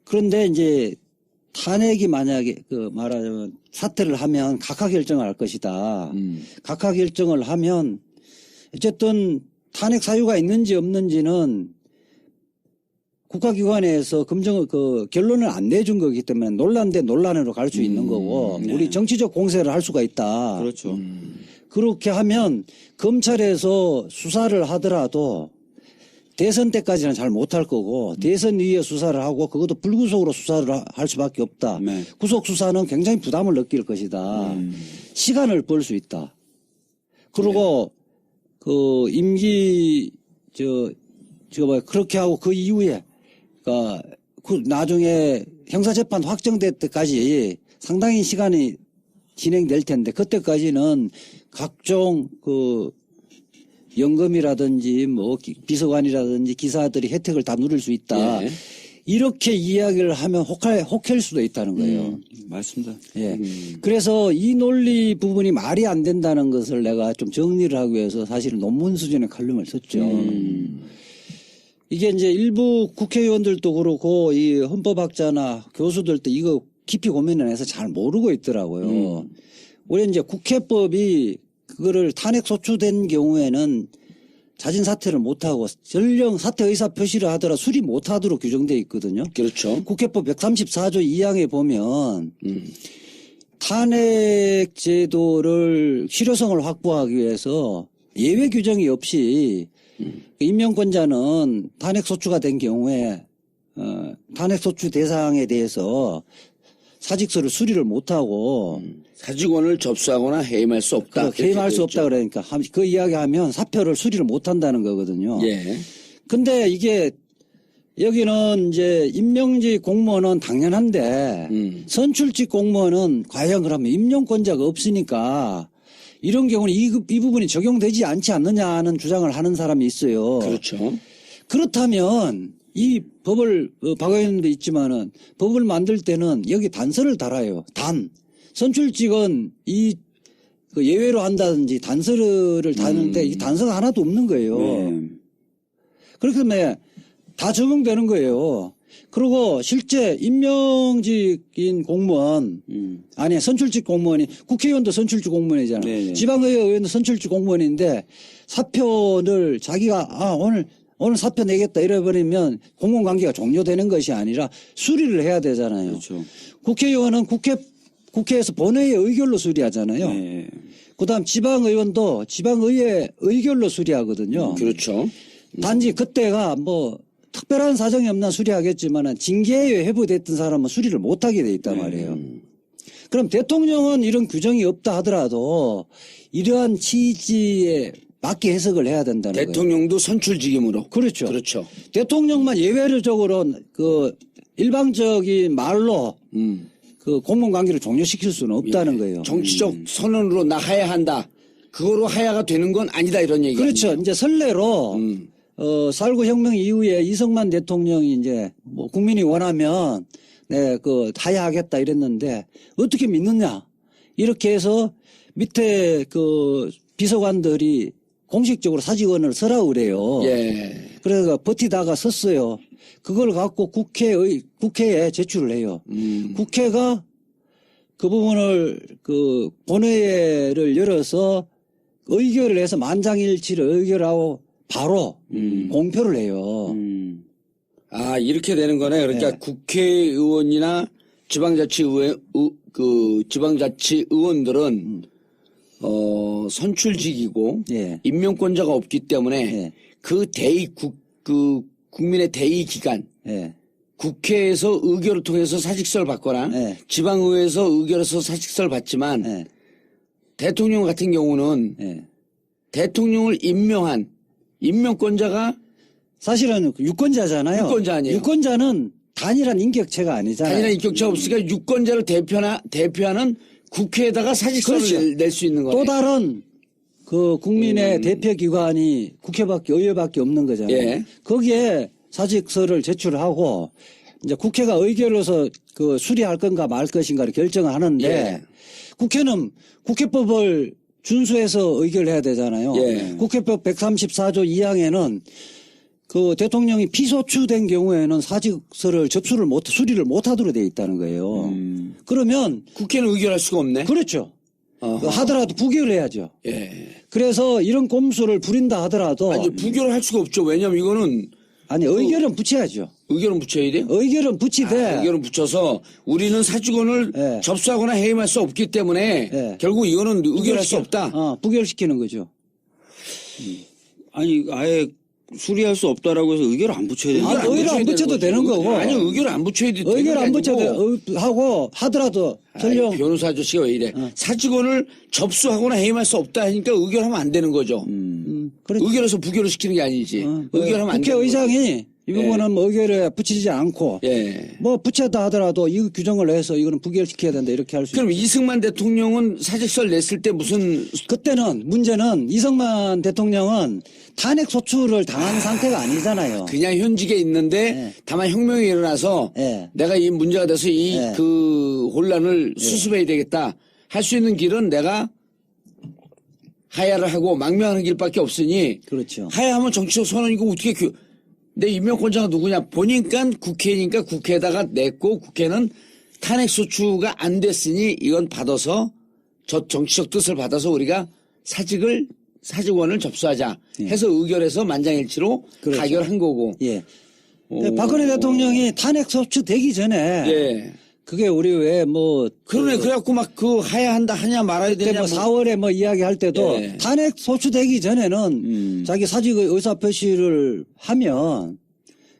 그런데 이제 탄핵이 만약에 그 말하자면 사퇴를 하면 각하 결정을 할 것이다. 각하 결정을 하면 어쨌든 탄핵 사유가 있는지 없는지는 국가기관에서 결론을 안 내준 거기 때문에 논란 대 논란으로 갈 수 있는 거고 우리 정치적 공세를 할 수가 있다.
그렇죠.
그렇게 하면 검찰에서 수사를 하더라도 대선 때까지는 잘 못할 거고 대선 이후에 수사를 하고 그것도 불구속으로 수사를 할 수밖에 없다.
네.
구속 수사는 굉장히 부담을 느낄 것이다. 시간을 벌 수 있다. 그리고 그 임기 그렇게 하고 그 이후에 그 나중에 형사재판 확정될 때까지 상당히 시간이 진행될 텐데 그때까지는 각종 그 연금이라든지 뭐 비서관이라든지 기사들이 혜택을 다 누릴 수 있다.
예.
이렇게 이야기를 하면 혹할 수도 있다는 거예요.
맞습니다.
예. 그래서 이 논리 부분이 말이 안 된다는 것을 내가 좀 정리를 하기 위해서 사실은 논문 수준의 칼럼을 썼죠. 이게 이제 일부 국회의원들도 그렇고 이 헌법학자나 교수들도 이거 깊이 고민을 해서 잘 모르고 있더라고요. 우리 이제 국회법이 그거를 탄핵 소추된 경우에는 자진 사퇴를 못하고 전령 사퇴 의사 표시를 하더라 수리 못하도록 규정되어 있거든요.
그렇죠.
국회법 134조 2항에 보면 탄핵 제도를 실효성을 확보하기 위해서 예외 규정이 없이 임명권자는 탄핵 소추가 된 경우에 탄핵 소추 대상에 대해서 사직서를 수리를 못하고
사직원을 접수하거나 해임할 수 없다.
해임할 수 없다 그러니까 그 이야기하면 사표를 수리를 못한다는 거거든요.
예.
근데 이게 여기는 이제 임명직 공무원은 당연한데 선출직 공무원은 과연 그러면 임용권자가 없으니까 이런 경우는 이 부분이 적용되지 않지 않느냐는 주장을 하는 사람이 있어요.
그렇죠.
그렇다면 이 법을 박 의원도 있지만은 법을 만들 때는 여기 단서를 달아요. 선출직은 그 예외로 한다든지 단서를 다는데 이 단서가 하나도 없는 거예요. 그렇기 때문에 다 적용되는 거예요. 그리고 실제 임명직인 공무원, 아니 선출직 공무원이 국회의원도 선출직 공무원이잖아요.
네네.
지방의회의원도 선출직 공무원인데 사표를 자기가 오늘 사표 내겠다 이래버리면 공무원관계가 종료되는 것이 아니라 수리를 해야 되잖아요.
그렇죠.
국회의원은 국회에서 본회의 의결로 수리하잖아요.
네.
그다음 지방의원도 지방의회 의결로 수리하거든요.
그렇죠.
단지 그때가 뭐 특별한 사정이 없나 수리하겠지만은 징계에 회부됐던 사람은 수리를 못하게 돼 있단 말이에요. 그럼 대통령은 이런 규정이 없다 하더라도 이러한 취지에 맞게 해석을 해야 된다는 거예요.
대통령도 선출직이므로.
그렇죠.
그렇죠.
대통령만 예외적으로 그 일방적인 말로 그 공무원 관계를 종료시킬 수는 없다는 거예요.
정치적 선언으로 나가야 한다. 그거로 하야가 되는 건 아니다 이런 얘기가.
그렇죠. 이제 선례로 4.19 혁명 이후에 이승만 대통령이 이제 뭐 국민이 원하면 그 하야하겠다 이랬는데 어떻게 믿느냐 이렇게 해서 밑에 그 비서관들이 공식적으로 사직원을 서라고 그래요.
예.
그래서 버티다가 섰어요. 그걸 갖고 국회에 제출을 해요. 국회가 그 부분을 그 본회의를 열어서 의결을 해서 만장일치를 의결하고 바로 공표를 해요.
아, 이렇게 되는 거네. 그러니까
네.
국회의원이나 지방자치의원들은 선출직이고
예.
임명권자가 없기 때문에
예.
그 국민의 대의 기간
예.
국회에서 의결을 통해서 사직서를 받거나
예.
지방의회에서 의결해서 사직서를 받지만
예.
대통령 같은 경우는
예.
대통령을 임명한 임명권자가
사실은 유권자잖아요.
유권자 아니에요.
유권자는 단일한 인격체가 아니잖아요.
단일한 인격체가 없으니까 유권자를 대표하는 국회에다가 사직서를
그렇죠.
낼 수 있는 거예요.
또 다른 그 국민의 대표기관이 의회밖에 없는 거잖아요.
예.
거기에 사직서를 제출하고 이제 국회가 의결로서 그 수리할 건가 말 것인가를 결정을 하는데
예.
국회는 국회법을 준수해서 의결해야 되잖아요.
예.
국회법 134조 2항에는 그 대통령이 피소추된 경우에는 사직서를 수리를 못하도록 돼 있다는 거예요. 그러면
국회는 의결할 수가 없네.
그렇죠.
어허.
하더라도 부결을 해야죠.
예.
그래서 이런 꼼수를 부린다 하더라도
아니 부결을 할 수가 없죠. 왜냐하면 이거는
의결은 붙여야죠.
의결은 붙여야 돼요.
의결은 붙이되
의결은 붙여서 우리는 사직원을
예.
접수하거나 해임할 수 없기 때문에
예.
결국 이거는 의결할 수 없다.
부결시키는 거죠.
아니 아예 수리할 수 없다라고 해서 의결을 안 붙여야 되는
아니, 의결 안 붙여도 되는 거고.
아니 의결을 안 붙여야 돼.
의결 안 붙여도 하고 하더라도 전령
변호사 아저씨가 왜 이래. 사직원을 접수하거나 해임할 수 없다 하니까 의결하면 안 되는 거죠.
그렇죠.
의결해서 부결을 시키는 게 아니지. 의결하면 안 되는 거죠.
국회의장이 이 부분은 뭐 의결에 붙이지 않고
예.
뭐 붙였다 하더라도 이 규정을 해서 이거는 부결시켜야 된다 이렇게 할 수 있어요.
그럼 이승만 대통령은 사직서를 냈을 때 무슨
그때는 문제는 이승만 대통령은 탄핵 소추를 당한 상태가 아니잖아요.
그냥 현직에 있는데
네.
다만 혁명이 일어나서
네.
내가 이 문제가 돼서 이
네.
그 혼란을 수습해야 되겠다. 할 수 있는 길은 내가 하야를 하고 망명하는 길밖에 없으니
그렇죠.
하야하면 정치적 선언이고 어떻게 내 임명권자가 누구냐 보니까 국회니까 국회에다가 냈고 국회는 탄핵소추가 안 됐으니 이건 받아서 저 정치적 뜻을 받아서 우리가 사직원을 접수하자 해서 의결해서 만장일치로
그렇죠.
가결한 거고.
예. 근데 박근혜 대통령이 탄핵 소추 되기 전에
예.
그게 우리 왜 뭐
그러네. 그래갖고 막 그 하야한다 하냐 말아야
그때
되냐.
뭐 4월에 뭐 이야기할 때도
예.
탄핵 소추되기 전에는 자기 사직 의사표시를 하면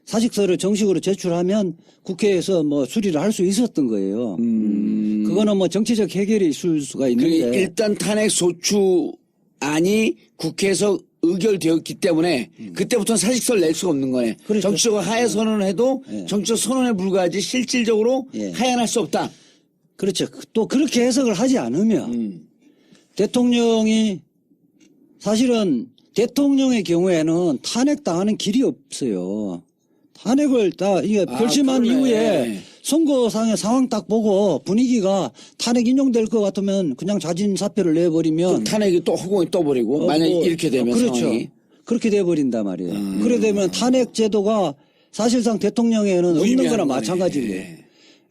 사직서를 정식으로 제출하면 국회에서 뭐 수리를 할 수 있었던 거예요. 그거는 뭐 정치적 해결이 있을 수가 있는데
일단 탄핵 소추안이 국회에서 의결되었기 때문에 그때부터는 사직서를 낼 수가 없는 거네.
그렇죠.
정치적으로 하야 선언을 해도 정치적 선언에 불과하지 실질적으로
예.
하야할 수 없다.
그렇죠. 또 그렇게 해석을 하지 않으면 대통령이 사실은 대통령의 경우에는 탄핵당하는 길이 없어요. 탄핵을 다 이게 결심한
그러네.
이후에 선거상의 상황 딱 보고 분위기가 탄핵 인용될 것 같으면 그냥 자진 사표를 내버리면
탄핵이 또 허공에 떠버리고 만약에
뭐,
이렇게 되면
그렇죠.
상황이.
그렇게 돼버린단 말이에요. 그래 되면 탄핵 제도가 사실상 대통령에는 없는
무의미한
거나
거네.
마찬가지예요.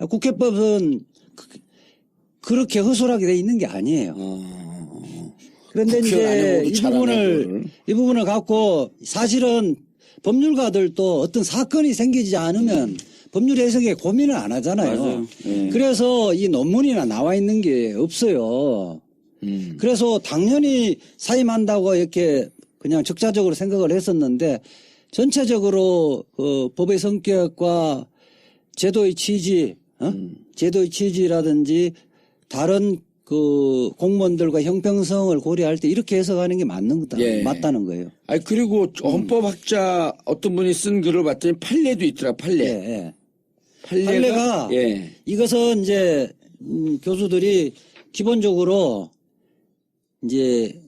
국회법은 그렇게 허술하게 돼 있는 게 아니에요. 그런데
국회의원
이제
안에 모두
이 부분을 갖고 사실은 법률가들도 어떤 사건이 생기지 않으면 법률 해석에 고민을 안 하잖아요.
맞아요. 예.
그래서 이 논문이나 나와 있는 게 없어요. 그래서 당연히 사임한다고 이렇게 그냥 적자적으로 생각을 했었는데 전체적으로 법의 성격과 제도의 취지, 제도의 취지라든지 다른 그 공무원들과 형평성을 고려할 때 이렇게 해석하는 게 맞다는 거예요.
아니 그리고 헌법학자 어떤 분이 쓴 글을 봤더니 판례도 있더라. 판례.
예, 예.
판례가 예.
이것은 이제 교수들이 기본적으로 이제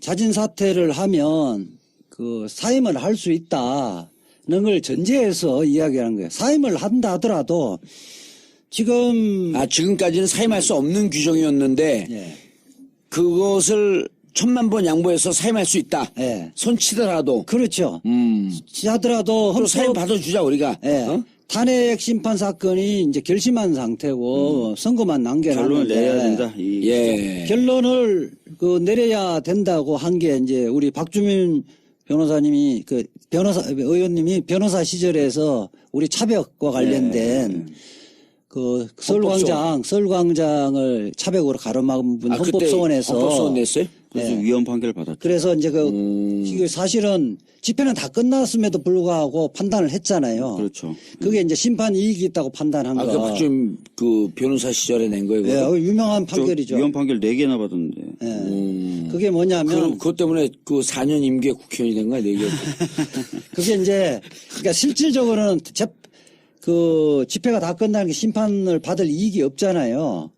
자진 사퇴를 하면 그 사임을 할 수 있다는 걸 전제해서 이야기하는 거예요. 사임을 한다 하더라도
지금까지는 사임할 수 없는 규정이었는데
예.
그것을 1000만 번 양보해서 사임할 수 있다.
예.
손치더라도.
그렇죠. 하더라도
또 사임 받아주자 우리가.
예. 탄핵 심판 사건이 이제 결심한 상태고 선고만
결론을 내야
남겨놨는데
된다.
예.
결론을 내려야 된다고 한 게 이제 우리 박주민 변호사님이 의원님이 변호사 시절에서 우리 차벽과 관련된 그 서울광장을 차벽으로 가로막은 분 헌법소원에서
헌법소원 냈어요?
그래서 위헌 판결을 받았죠.
그래서 이제 이게 사실은 집회는 다 끝났음에도 불구하고 판단을 했잖아요.
그렇죠.
그게 이제 심판 이익이 있다고 판단한 거.
그 박준 그 변호사 시절에 낸 거예요.
예, 유명한 판결이죠.
위헌 판결 4개나 받았는데.
예. 그게 뭐냐면
그것 때문에 그 4년 임기에 국회의원이 된 거야, 4개.
그게 이제 그러니까 실질적으로는 집회가 다 끝나는 게 심판을 받을 이익이 없잖아요.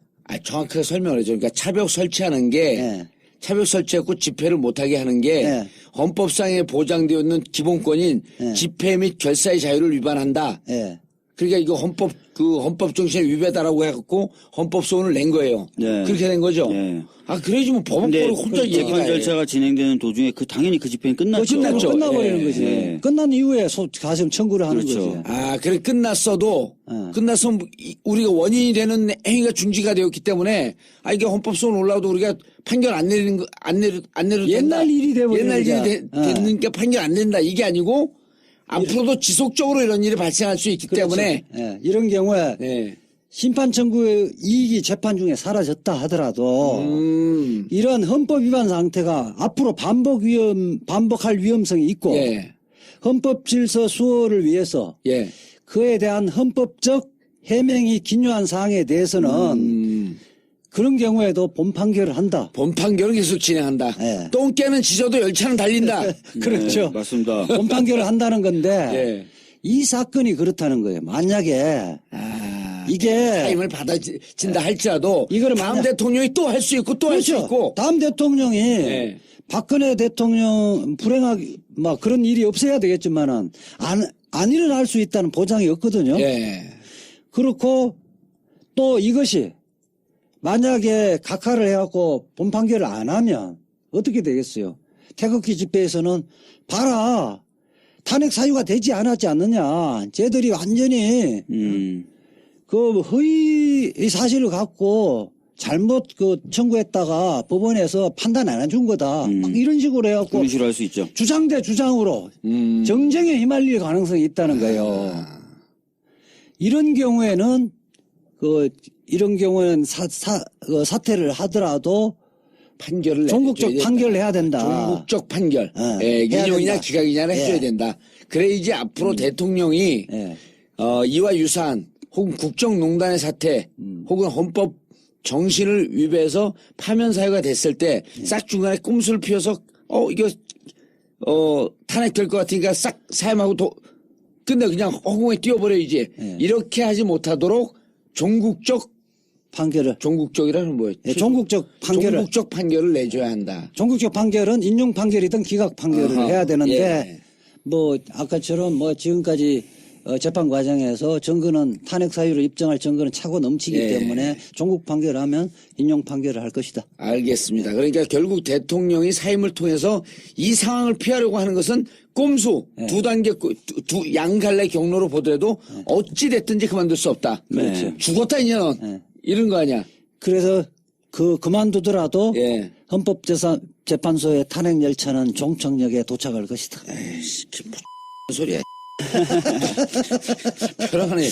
정확하게 설명을 해줘. 그러니까 차벽 설치하는 게
예.
차벽 설치하고 집회를 못하게 하는 게
예.
헌법상에 보장되어 있는 기본권인
예.
집회 및 결사의 자유를 위반한다.
예.
그러니까 이거 헌법 정신에 위배다라고 해갖고 헌법소원을 낸 거예요.
네.
그렇게 된 거죠.
네.
그래야지 뭐 법원법을 혼자
재판
얘기를 해.
절차가 진행되는 도중에 당연히 그 집회는 끝났죠.
끝났죠.
끝나버리는
예.
거지.
예.
끝난 이후에 가심 청구를 하는
그렇죠.
거지.
그래 끝났어도 끝났으면 우리가 원인이 되는 행위가 중지가 되었기 때문에 이게 헌법소원 올라도 우리가 판결 안 내리는 안 내려도
옛날
된다.
일이 돼버리는
옛날 일이
거야.
됐으니까 판결 안 낸다 이게 아니고 앞으로도 지속적으로 이런 일이 발생할 수 있기
그렇죠.
때문에
예. 이런 경우에 심판 청구의 이익이 재판 중에 사라졌다 하더라도 이런 헌법 위반 상태가 앞으로 반복할 위험성이 있고 헌법 질서 수호를 위해서 그에 대한 헌법적 해명이 기묘한 사항에 대해서는 그런 경우에도 본 판결을 한다.
본 판결은 계속 진행한다.
예.
똥개는 지져도 열차는 달린다.
그렇죠.
네, 맞습니다.
본 판결을 한다는 건데 이 사건이 그렇다는 거예요. 만약에 이게
사임을 받아진다 할지라도
이거를
다음 대통령이 또 할 수 있고 또 할 수
그렇죠.
있고
다음 대통령이
네.
박근혜 대통령 불행하게 막 그런 일이 없어야 되겠지만은 안 일어날 수 있다는 보장이 없거든요.
예.
그렇고 또 이것이 만약에 각하를 해갖고 본 판결을 안 하면 어떻게 되겠어요? 태극기 집회에서는 봐라 탄핵 사유가 되지 않았지 않느냐. 쟤들이 완전히 그 허위 사실을 갖고 잘못 그 청구했다가 법원에서 판단 안 해준 거다. 막 이런 식으로 해갖고
그런 식으로 할 수 있죠.
주장 대 주장으로 정쟁에 휘말릴 가능성이 있다는 거예요. 이런 경우에는 이런 경우에는 사퇴를 하더라도
판결을
전국적
내줘야
판결을
된다.
해야 된다.
전국적 판결.
해야
인용이나
된다.
기각이냐를 해줘야
예.
된다. 그래야지 앞으로 대통령이
예.
이와 유사한 혹은 국정농단의 사태 혹은 헌법 정신을 위배해서 파면 사유가 됐을 때 싹 중간에 꼼수를 피워서 이거 탄핵될 것 같으니까 싹 사임하고 근데 그냥 허공에 띄워버려야지.
예.
이렇게 하지 못하도록 종국적이라는 뭐였죠?
예, 종국적 판결을
종국적 판결을 내줘야 한다.
종국적 판결은 인용 판결이든 기각 판결을 해야 되는데
예.
뭐 아까처럼 뭐 지금까지 재판 과정에서 증거는 탄핵 사유를 입증할 증거는 차고 넘치기
예.
때문에 종국 판결을 하면 인용 판결을 할 것이다.
알겠습니다. 그러니까 결국 대통령이 사임을 통해서 이 상황을 피하려고 하는 것은 꼼수 두 단계 두 양갈래 경로로 보더라도 어찌 됐든지 그만둘 수 없다.
그렇죠.
죽었다 이년 이런 거 아니야.
그래서 그만두더라도
예.
헌법재판소의 탄핵 열차는 종청역에 도착할 것이다.
에이씨, 무슨 소리야. 벼랑하네.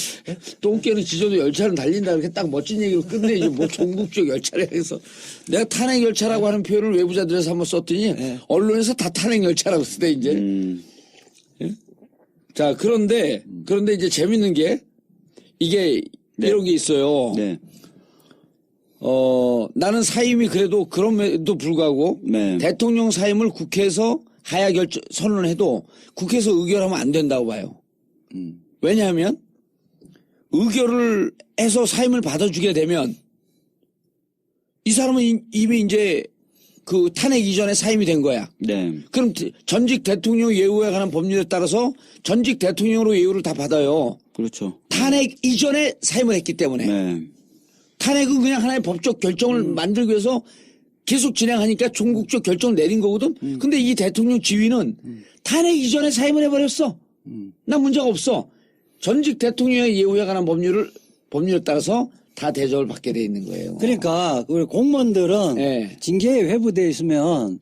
똥개는 지져도 열차는 달린다. 이렇게 딱 멋진 얘기로 끝내지. 뭐 종국적 열차를 해서. 내가 탄핵 열차라고 하는 표현을 외부자들에서 한번 썼더니 언론에서 다 탄핵 열차라고 쓰대, 이제. 예? 자, 그런데 이제 재밌는 게 이게 이런 게 있어요.
네.
나는 사임이 그래도 그럼에도 불구하고
네.
대통령 사임을 국회에서 하야 선언을 해도 국회에서 의결하면 안 된다고 봐요. 왜냐하면 의결을 해서 사임을 받아주게 되면 이 사람은 이미 이제 그 탄핵 이전에 사임이 된 거야.
네.
그럼 전직 대통령 예우에 관한 법률에 따라서 전직 대통령으로 예우를 다 받아요.
그렇죠.
탄핵 이전에 사임을 했기 때문에.
네.
탄핵은 그냥 하나의 법적 결정을 만들기 위해서 계속 진행하니까 종국적 결정을 내린 거거든. 근데 이 대통령 지위는 탄핵 이전에 사임을 해버렸어. 난 문제가 없어. 전직 대통령의 예우에 관한 법률에 따라서 다 대접을 받게 돼 있는 거예요.
그러니까 우리 공무원들은
예.
징계에 회부돼 있으면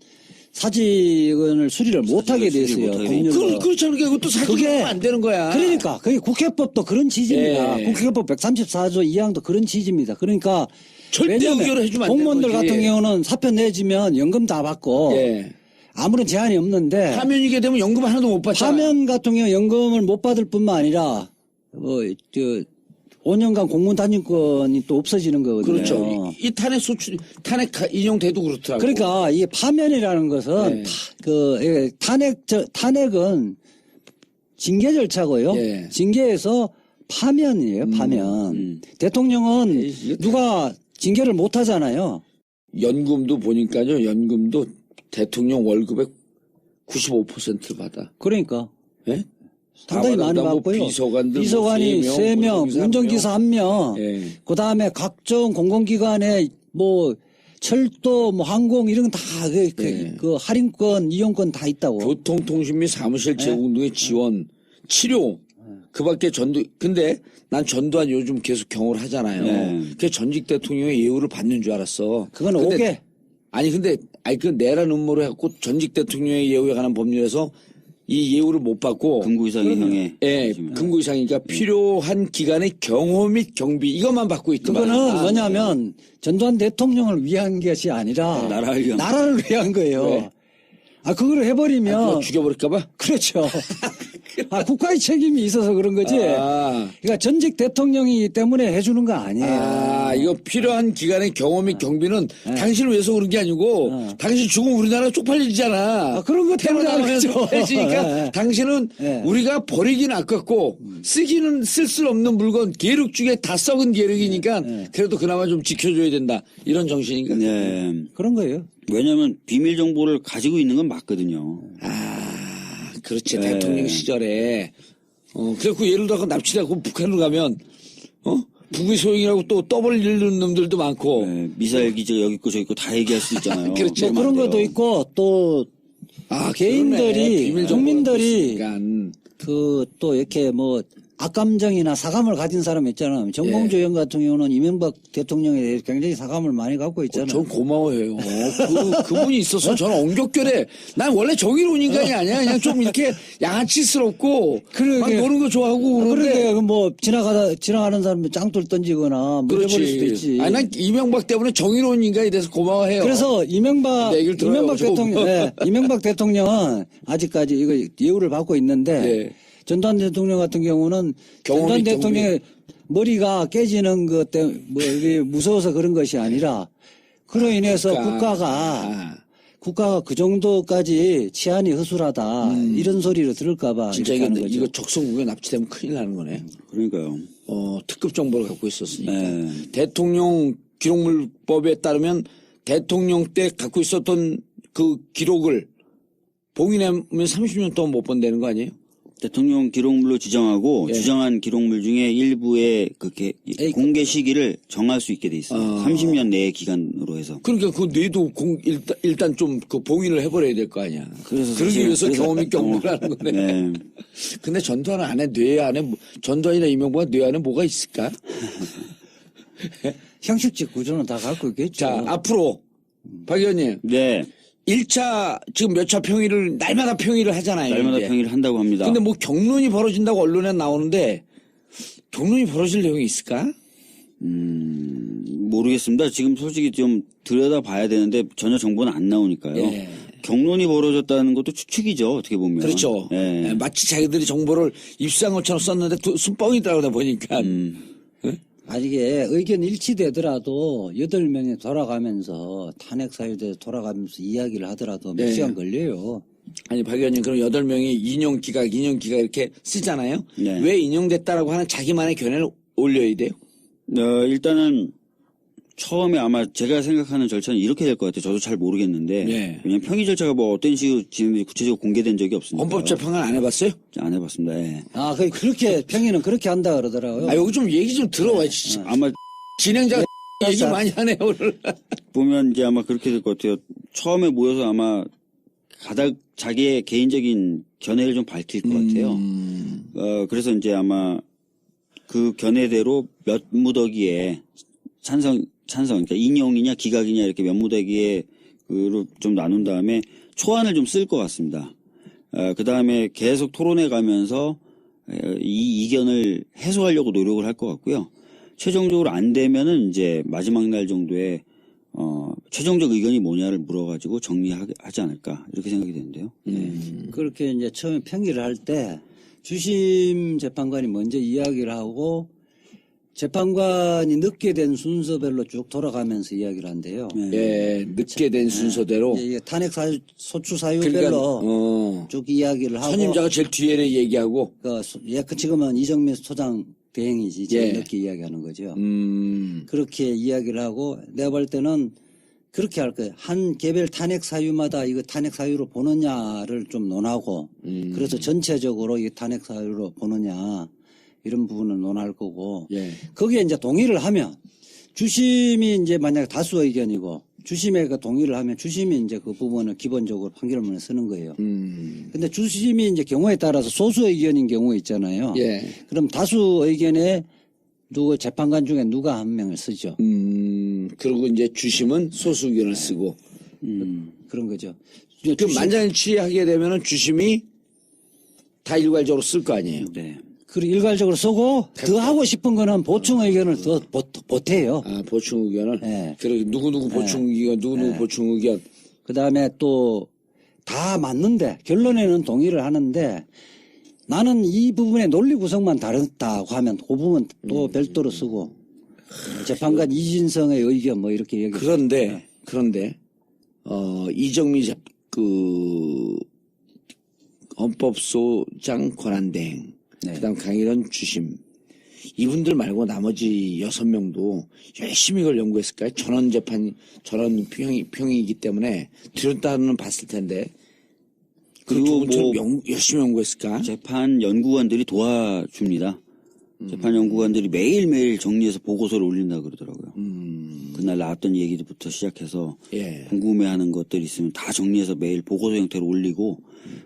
사직을 수리를 못하게 돼 있어요.
못하게
법률로.
그렇죠. 그러니까 그것도 사직하면 안 되는 거야.
그러니까 그게 국회법도 그런 취지입니다.
예.
국회법 134조 2항도 그런 취지입니다. 그러니까
절대
왜냐하면
의결을 해주면 안 되는
공무원들
거지.
같은 경우는 사표 내지면 연금 다 받고
예.
아무런 제한이 없는데
파면이게 되면 연금 하나도 못 받잖아.
파면 같은 경우 연금을 못 받을 뿐만 아니라 5년간 공무원 단임권이 또 없어지는 거거든요.
그렇죠. 이 탄핵 탄핵 인용돼도 그렇더라고.
그러니까 이 파면이라는 것은
네.
탄핵은 징계 절차고요.
예.
징계에서 파면이에요. 파면. 대통령은 누가 징계를 못 하잖아요.
연금도 보니까요. 연금도 대통령 월급의 95%를 받아.
그러니까
예?
상당히 많이
뭐
받고요.
비서관들
비서관이
뭐
3명, 운전기사 1명,
예.
그다음에 각종 공공기관에 뭐 철도, 뭐 항공 이런 건 다 그 할인권, 이용권 다 있다고.
교통통신 및 사무실 제공 등의 지원, 치료, 그밖에 근데 난 전두환 요즘 계속 경호를 하잖아요.
네.
그 전직 대통령의 예우를 받는 줄 알았어.
그건
근데
5개.
근데 그 내란 음모로 해갖고 전직 대통령의 예우에 관한 법률에서 이 예우를 못 받고
금고 이상의 형에.
예, 금고 이상이니까 필요한 기간의 경호 및 경비 이것만 받고 있더만.
그거는 뭐냐면 전두환 대통령을 위한 것이 아니라
나라를 위한
위한 거예요.
왜?
그거를 해버리면
그거 죽여버릴까봐?
그렇죠. 국가의 책임이 있어서 그런 거지. 그러니까 전직 대통령이기 때문에 해주는 거 아니에요.
이거 필요한 기간의 경험이 경비는 당신을 위해서 그런 게 아니고 당신 죽으면 우리나라 쪽팔리잖아.
그런 거 때문에 하겠죠.
쪽팔리니까 당신은 우리가 버리긴 아깝고 쓰기는 쓸 수 없는 물건 계륵 중에 다 썩은 계륵이니까 그래도 그나마 좀 지켜줘야 된다. 이런 정신인가?
네.
그런 거예요.
왜냐하면 비밀 정보를 가지고 있는 건 맞거든요.
그렇지. 대통령 시절에. 그래갖고 예를 들어 납치되고 북한으로 가면, 북의 소행이라고 또 떠벌리는 놈들도 많고.
네, 미사일 기지가 여기 있고 저기 있고 다 얘기할 수 있잖아요.
그렇죠.
뭐 그런 것도 있고 또 개인들이, 국민들이 또 이렇게 뭐 악감정이나 사감을 가진 사람 있잖아요. 정봉주 의원 같은 경우는 이명박 대통령에 대해 굉장히 사감을 많이 갖고 있잖아요.
전 고마워해요. 그분이 있어서 저는 엉겹결에 난 원래 정의로운 인간이 아니야. 그냥 좀 이렇게 양아치스럽고 막 노는 거 좋아하고 그러는데.
그러게 뭐 지나가는 사람 짱돌 던지거나 뭐 해버릴 수도 있지.
난 이명박 때문에 정의로운 인간이 돼서 고마워해요.
그래서 이명박 대통령은 아직까지 이거 예우를 받고 있는데 전두환 대통령 같은 경우는 전두환 대통령의 머리가 깨지는 것 때문에 무서워서 그런 것이 아니라 그로 인해서 국가가 그 정도까지 치안이 허술하다 이런 소리를 들을까봐
진짜 이거 적성국에 납치되면 큰일 나는 거네.
그러니까요.
특급 정보를 갖고 있었으니까. 대통령 기록물법에 따르면 대통령 때 갖고 있었던 그 기록을 봉인하면 30년 동안 못 본다는 거 아니에요?
대통령 기록물로 지정하고 주장한 기록물 중에 일부의 그렇게 공개 시기를 정할 수 있게 돼 있어요. 30년 내의 기간으로 해서.
그러니까 그 뇌도 일단 좀 그 봉인을 해버려야 될 거 아니야. 그러기 위해서 경험이 경험을 하는 거네.
네.
근데 전두환 안에 뇌 안에 전두환이나 이명박 뇌 안에 뭐가 있을까?
형식적 구조는 다 갖고 있겠죠.
자, 앞으로 박 의원님.
네.
1차 지금 몇 차 평의를 날마다 평의를 하잖아요.
날마다
이제.
평의를 한다고 합니다.
근데 뭐 경론이 벌어진다고 언론에 나오는데 경론이 벌어질 내용이 있을까?
모르겠습니다. 지금 솔직히 좀 들여다봐야 되는데 전혀 정보는 안 나오니까요. 경론이 벌어졌다는 것도 추측이죠. 어떻게 보면.
그렇죠. 마치 자기들이 정보를 입수한 것처럼 썼는데 순뻥이더라고 보니까.
아니 이게 의견 일치되더라도 8명이 돌아가면서 탄핵 사유돼서 돌아가면서 이야기를 하더라도 몇 시간 걸려요.
아니 박 의원님 그럼 8명이 인용 기각 이렇게 쓰잖아요. 왜 인용됐다라고 하는 자기만의 견해를 올려야 돼요?
일단은 처음에 아마 제가 생각하는 절차는 이렇게 될 것 같아요. 저도 잘 모르겠는데 왜냐면 평의 절차가 뭐 어떤 식으로 진행될지 구체적으로 공개된 적이 없으니까.
헌법재판관 안 해봤어요?
안 해봤습니다.
그렇게 평의는 그렇게 한다 그러더라고요.
여기 좀 얘기 좀 들어봐.
아마
진행자가 얘기 많이 하네요 오늘.
보면 이제 아마 그렇게 될 것 같아요. 처음에 모여서 아마 가닥 자기의 개인적인 견해를 좀 밝힐 것 같아요. 그래서 이제 아마 그 견해대로 몇 무더기에 찬성, 그러니까 인용이냐 기각이냐 이렇게 몇 무더기에 그로 좀 나눈 다음에 초안을 좀 쓸 것 같습니다. 그 다음에 계속 토론해 가면서 이 이견을 해소하려고 노력을 할 것 같고요. 최종적으로 안 되면은 이제 마지막 날 정도에 최종적 의견이 뭐냐를 물어가지고 정리하지 않을까 이렇게 생각이 되는데요.
그렇게 이제 처음에 평의를 할 때 주심 재판관이 먼저 이야기를 하고 재판관이 늦게 된 순서별로 쭉 돌아가면서 이야기를 한대요.
늦게 된 순서대로.
탄핵 소추 사유별로 쭉 이야기를 하고.
선임자가 제일 뒤에 얘기하고.
지금은 이정민 소장 대행이지. 제일 늦게 이야기하는 거죠. 그렇게 이야기를 하고 내가 볼 때는 그렇게 할 거예요. 한 개별 탄핵 사유마다 이거 탄핵 사유로 보느냐를 좀 논하고 그래서 전체적으로 이 탄핵 사유로 보느냐 이런 부분을 논할 거고 거기에 이제 동의를 하면 주심이 이제 만약에 다수 의견이고 주심에 그 동의를 하면 주심이 이제 그 부분을 기본적으로 판결문에 쓰는 거예요. 근데 주심이 이제 경우에 따라서 소수 의견인 경우 있잖아요. 그럼 다수 의견에 재판관 중에 누가 한 명을 쓰죠.
그리고 이제 주심은 소수 의견을 쓰고.
그런 거죠.
그 만장일치하게 되면은 주심이 다 일괄적으로 쓸 거 아니에요.
그리고 일괄적으로 쓰고 더 하고 싶은 거는 보충 의견을 더 보태요.
보충 의견을? 그리고 누구누구 보충 의견, 누구누구 보충 의견.
그 다음에 또 다 맞는데, 결론에는 동의를 하는데, 나는 이 부분의 논리 구성만 다르다고 하면 그 부분 또 별도로 쓰고 재판관 이진성의 의견 뭐 이렇게 얘기.
그런데 이정미 헌법소장 권한대행,
네.
그다음 강일원 주심, 이분들 말고 나머지 6명도 열심히 이걸 연구했을까요? 전원 평이기 때문에 들었다는 봤을 텐데.
그리고 뭐
열심히 연구했을까?
재판 연구관들이 도와줍니다. 재판 연구관들이 매일매일 정리해서 보고서를 올린다 그러더라고요. 그날 나왔던 얘기부터 시작해서
예.
궁금해하는 것들이 있으면 다 정리해서 매일 보고서 형태로 올리고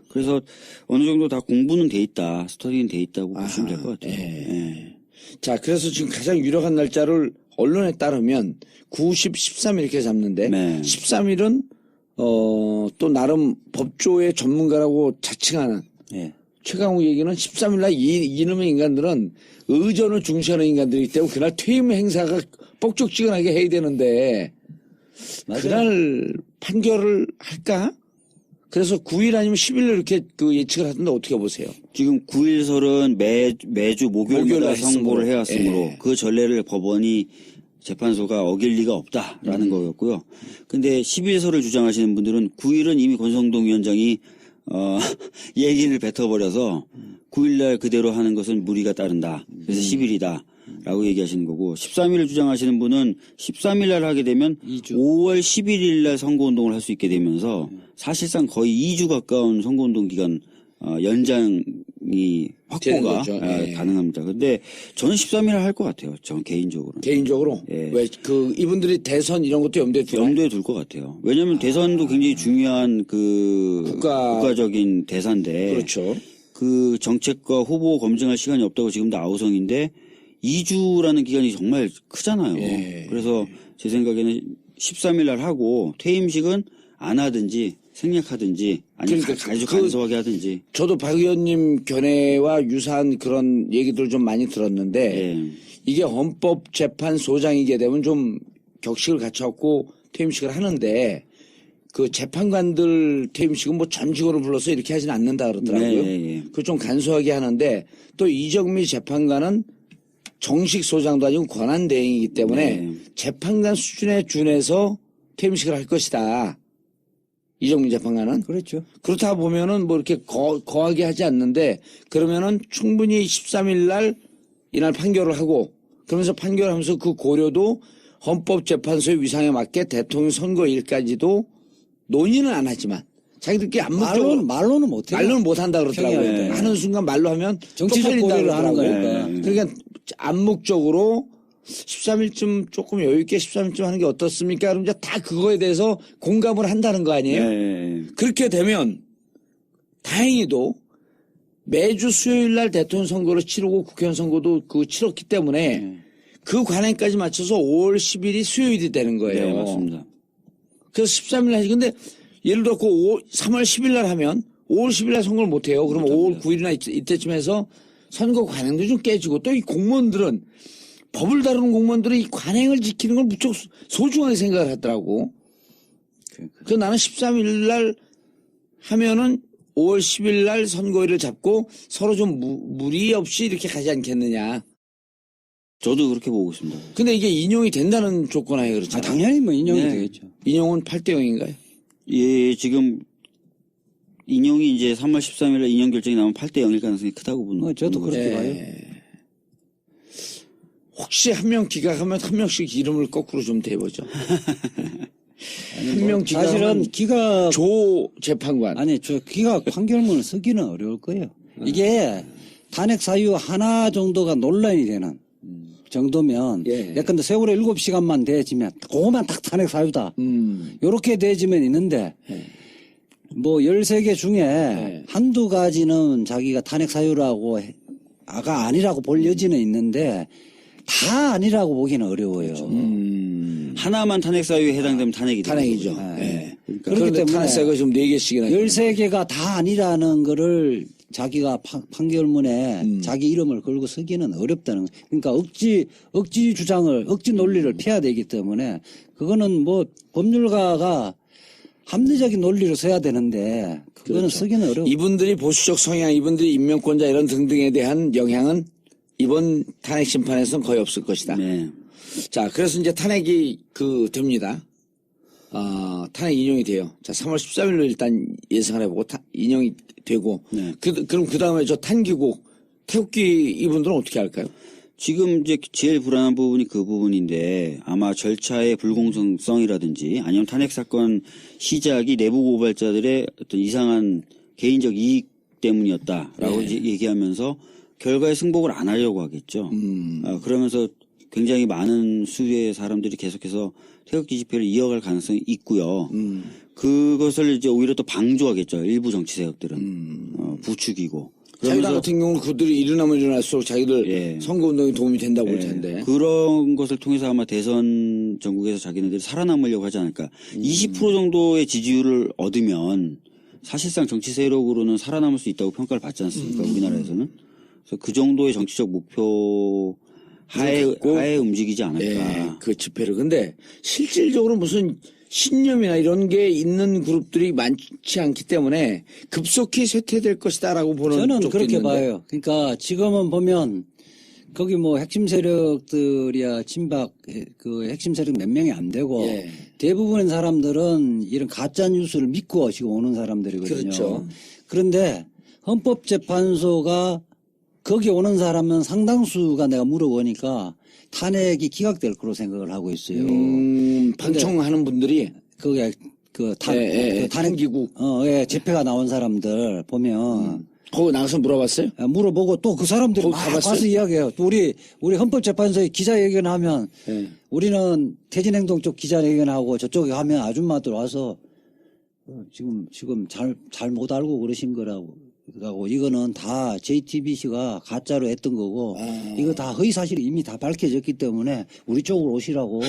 그래서 어느 정도 다 공부는 돼 있다, 스터디는 돼 있다고 보시면 될 것 같아요. 예.
자, 그래서 지금 가장 유력한 날짜를 언론에 따르면 9, 10, 13 이렇게 잡는데
네.
13일은 또 나름 법조의 전문가라고 자칭하는
예.
최강욱 얘기는 13일날 이놈의 인간들은 의전을 중시하는 인간들이기 때문에 그날 퇴임 행사가 뻑적지근하게 해야 되는데
맞아요.
그날 판결을 할까? 그래서 9일 아니면 10일로 이렇게 그 예측을 하던데 어떻게 보세요?
지금 9일설은 매주 목요일마다 선고를 해왔으므로
예.
그 전례를 법원이 재판소가 어길 리가 없다라는 거였고요. 근데 10일설을 주장하시는 분들은 9일은 이미 권성동 위원장이 얘기를 뱉어버려서 9일날 그대로 하는 것은 무리가 따른다. 그래서 10일이다. 라고 얘기하시는 거고 13일을 주장하시는 분은 13일날 하게 되면 5월 11일날 선거운동을 할 수 있게 되면서 사실상 거의 2주 가까운 선거운동 기간 연장이 확보가
예.
가능합니다. 근데 저는 13일 할 것 같아요. 저는 개인적으로.
개인적으로?
예.
왜 이분들이 대선 이런 것도 염두에 두나요?
염두에 둘 것 같아요. 왜냐하면 대선도 굉장히 중요한 국가적인 대사인데
그렇죠.
그 정책과 후보 검증할 시간이 없다고 지금도 아우성인데 2주라는 기간이 정말 크잖아요.
예.
그래서 제 생각에는 13일 날 하고 퇴임식은 안 하든지 생략하든지 아니면
그러니까
아주 간소하게 하든지.
저도 박 의원님 견해와 유사한 그런 얘기들 좀 많이 들었는데
예.
이게 헌법재판소장이게 되면 좀 격식을 갖춰갖고 퇴임식을 하는데 그 재판관들 퇴임식은 뭐 전직으로 불러서 이렇게 하지는 않는다 그러더라고요.
예.
그걸 좀 간소하게 하는데 또 이정미 재판관은 정식 소장도 아니고 권한대행이기 때문에
네.
재판관 수준에 준해서 퇴임식을 할 것이다. 이정미 재판관은.
그렇죠.
그렇다 보면은 뭐 이렇게 거하게 하지 않는데 그러면은 충분히 13일 날 이날 판결을 하고 그러면서 판결하면서 그 고려도 헌법재판소의 위상에 맞게 대통령 선거일까지도 논의는 안 하지만 자기들끼리 암묵적으로
말로는 못해요.
말로는 못 한다 그러더라고요.
평양에.
하는 순간 말로 하면
정치적
또 팔린다
고려를 하는
그러더라고요.
거니까.
그러니까 암묵적으로 13일쯤 조금 여유 있게 13일쯤 하는 게 어떻습니까? 그럼 이제 다 그거에 대해서 공감을 한다는 거 아니에요?
예.
그렇게 되면 다행히도 매주 수요일 날 대통령 선거를 치르고 국회의원 선거도 치렀기 때문에 그 관행까지 맞춰서 5월 10일이 수요일이 되는 거예요.
네, 맞습니다.
그래서 13일 날 하지. 근데 예를 들어 3월 10일 날 하면 5월 10일 날 선거를 못 해요. 그러면 5월 9일이나 이때쯤 해서 선거 관행도 좀 깨지고 또 이 공무원들은 법을 다루는 공무원들은 이 관행을 지키는 걸 무척 소중하게 생각을 하더라고. 그래서 나는 13일 날 하면은 5월 10일 날 선거일을 잡고 서로 좀 무리 없이 이렇게 가지 않겠느냐.
저도 그렇게 보고 있습니다.
근데 이게 인용이 된다는 조건 하에 그렇잖아요.
당연히 뭐 인용이
네.
되겠죠.
인용은 8대 0인가요?
예, 지금 인용이 이제 3월 13일에 인용 결정이 나오면 8대 0일 가능성이 크다고 보는
저도
거죠.
그렇게 봐요.
혹시 한 명 기각하면 한 명씩 이름을 거꾸로 좀 대보죠. 한 명
사실은 기각
조 재판관.
아니 저 기각 판결문을 쓰기는 어려울 거예요. 이게 탄핵 사유 하나 정도가 논란이 되는 정도면
예.
예컨대 세월호 7시간만 돼지면 그거만 딱 탄핵 사유다. 요렇게 돼지면 있는데 뭐 13개 중에 한두 가지는 자기가 탄핵 사유라고 아가 아니라고 볼 여지는 있는데 다 아니라고 보기는 어려워요.
하나만 탄핵 사유에 해당되면 탄핵이
탄핵이죠.
되는 거죠.
예.
그렇기
그런데
때문에
탄핵 사유가 지금 4개씩이나
13개가 다 아니라는 거를 자기가 판결문에 자기 이름을 걸고 쓰기는 어렵다는 거예요. 그러니까 억지 주장을, 억지 논리를 펴야 되기 때문에 그거는 뭐 법률가가 합리적인 논리로 써야 되는데 그거는
그렇죠.
쓰기는 어려워.
이분들이 보수적 성향, 이분들이 인명권자 이런 등등에 대한 영향은 이번 탄핵 심판에서는 거의 없을 것이다.
네.
자, 그래서 이제 탄핵이 됩니다. 탄핵 인용이 돼요. 자, 3월 13일로 일단 예상을 해보고 인용이 되고.
네.
그럼 그 다음에 저 탄기국, 태극기 이분들은 어떻게 할까요?
지금 이제 제일 불안한 부분이 그 부분인데 아마 절차의 불공정성이라든지 아니면 탄핵 사건 시작이 내부 고발자들의 어떤 이상한 개인적 이익 때문이었다라고 이제 얘기하면서 결과에 승복을 안 하려고 하겠죠. 그러면서 굉장히 많은 수의 사람들이 계속해서 태극기 집회를 이어갈 가능성이 있고요. 그것을 이제 오히려 또 방조하겠죠. 일부 정치 세력들은 부추기고.
자유당 같은 경우는 그들이 일어나면 일어날수록 자기들
예.
선거운동에 도움이 된다고 볼 텐데.
그런 것을 통해서 아마 대선 전국에서 자기네들이 살아남으려고 하지 않을까. 20% 정도의 지지율을 얻으면 사실상 정치 세력으로는 살아남을 수 있다고 평가를 받지 않습니까? 우리나라에서는. 그래서 그 정도의 정치적 목표 하에 움직이지 않을까.
예, 그 집회를. 근데 실질적으로 무슨 신념이나 이런 게 있는 그룹들이 많지 않기 때문에 급속히 쇠퇴될 것이다라고 보는
저는
쪽도
그렇게
있는데.
봐요. 그러니까 지금은 보면 거기 뭐 핵심 세력들이야 친박 그 핵심 세력 몇 명이 안 되고
예.
대부분의 사람들은 이런 가짜 뉴스를 믿고 지금 오는 사람들이거든요.
그렇죠.
그런데 헌법재판소가 거기 오는 사람은 상당수가 내가 물어보니까 탄핵이 기각될 거로 생각을 하고 있어요.
방청하는 분들이
그게 그 탄핵
탄기국
예, 집회가 나온 사람들 보면
거기 나가서 물어봤어요?
물어보고 또 그 사람들이
거기
막
가봤어요?
가서 이야기해요. 또 우리 헌법재판소에 기자회견하면
예.
우리는 태진행동 쪽 기자회견하고 저쪽에 가면 아줌마들 와서 지금 잘 못 알고 그러신 거라고. 그러고 이거는 다 JTBC가 가짜로 했던 거고 이거 다 허위 사실이 이미 다 밝혀졌기 때문에 우리 쪽으로 오시라고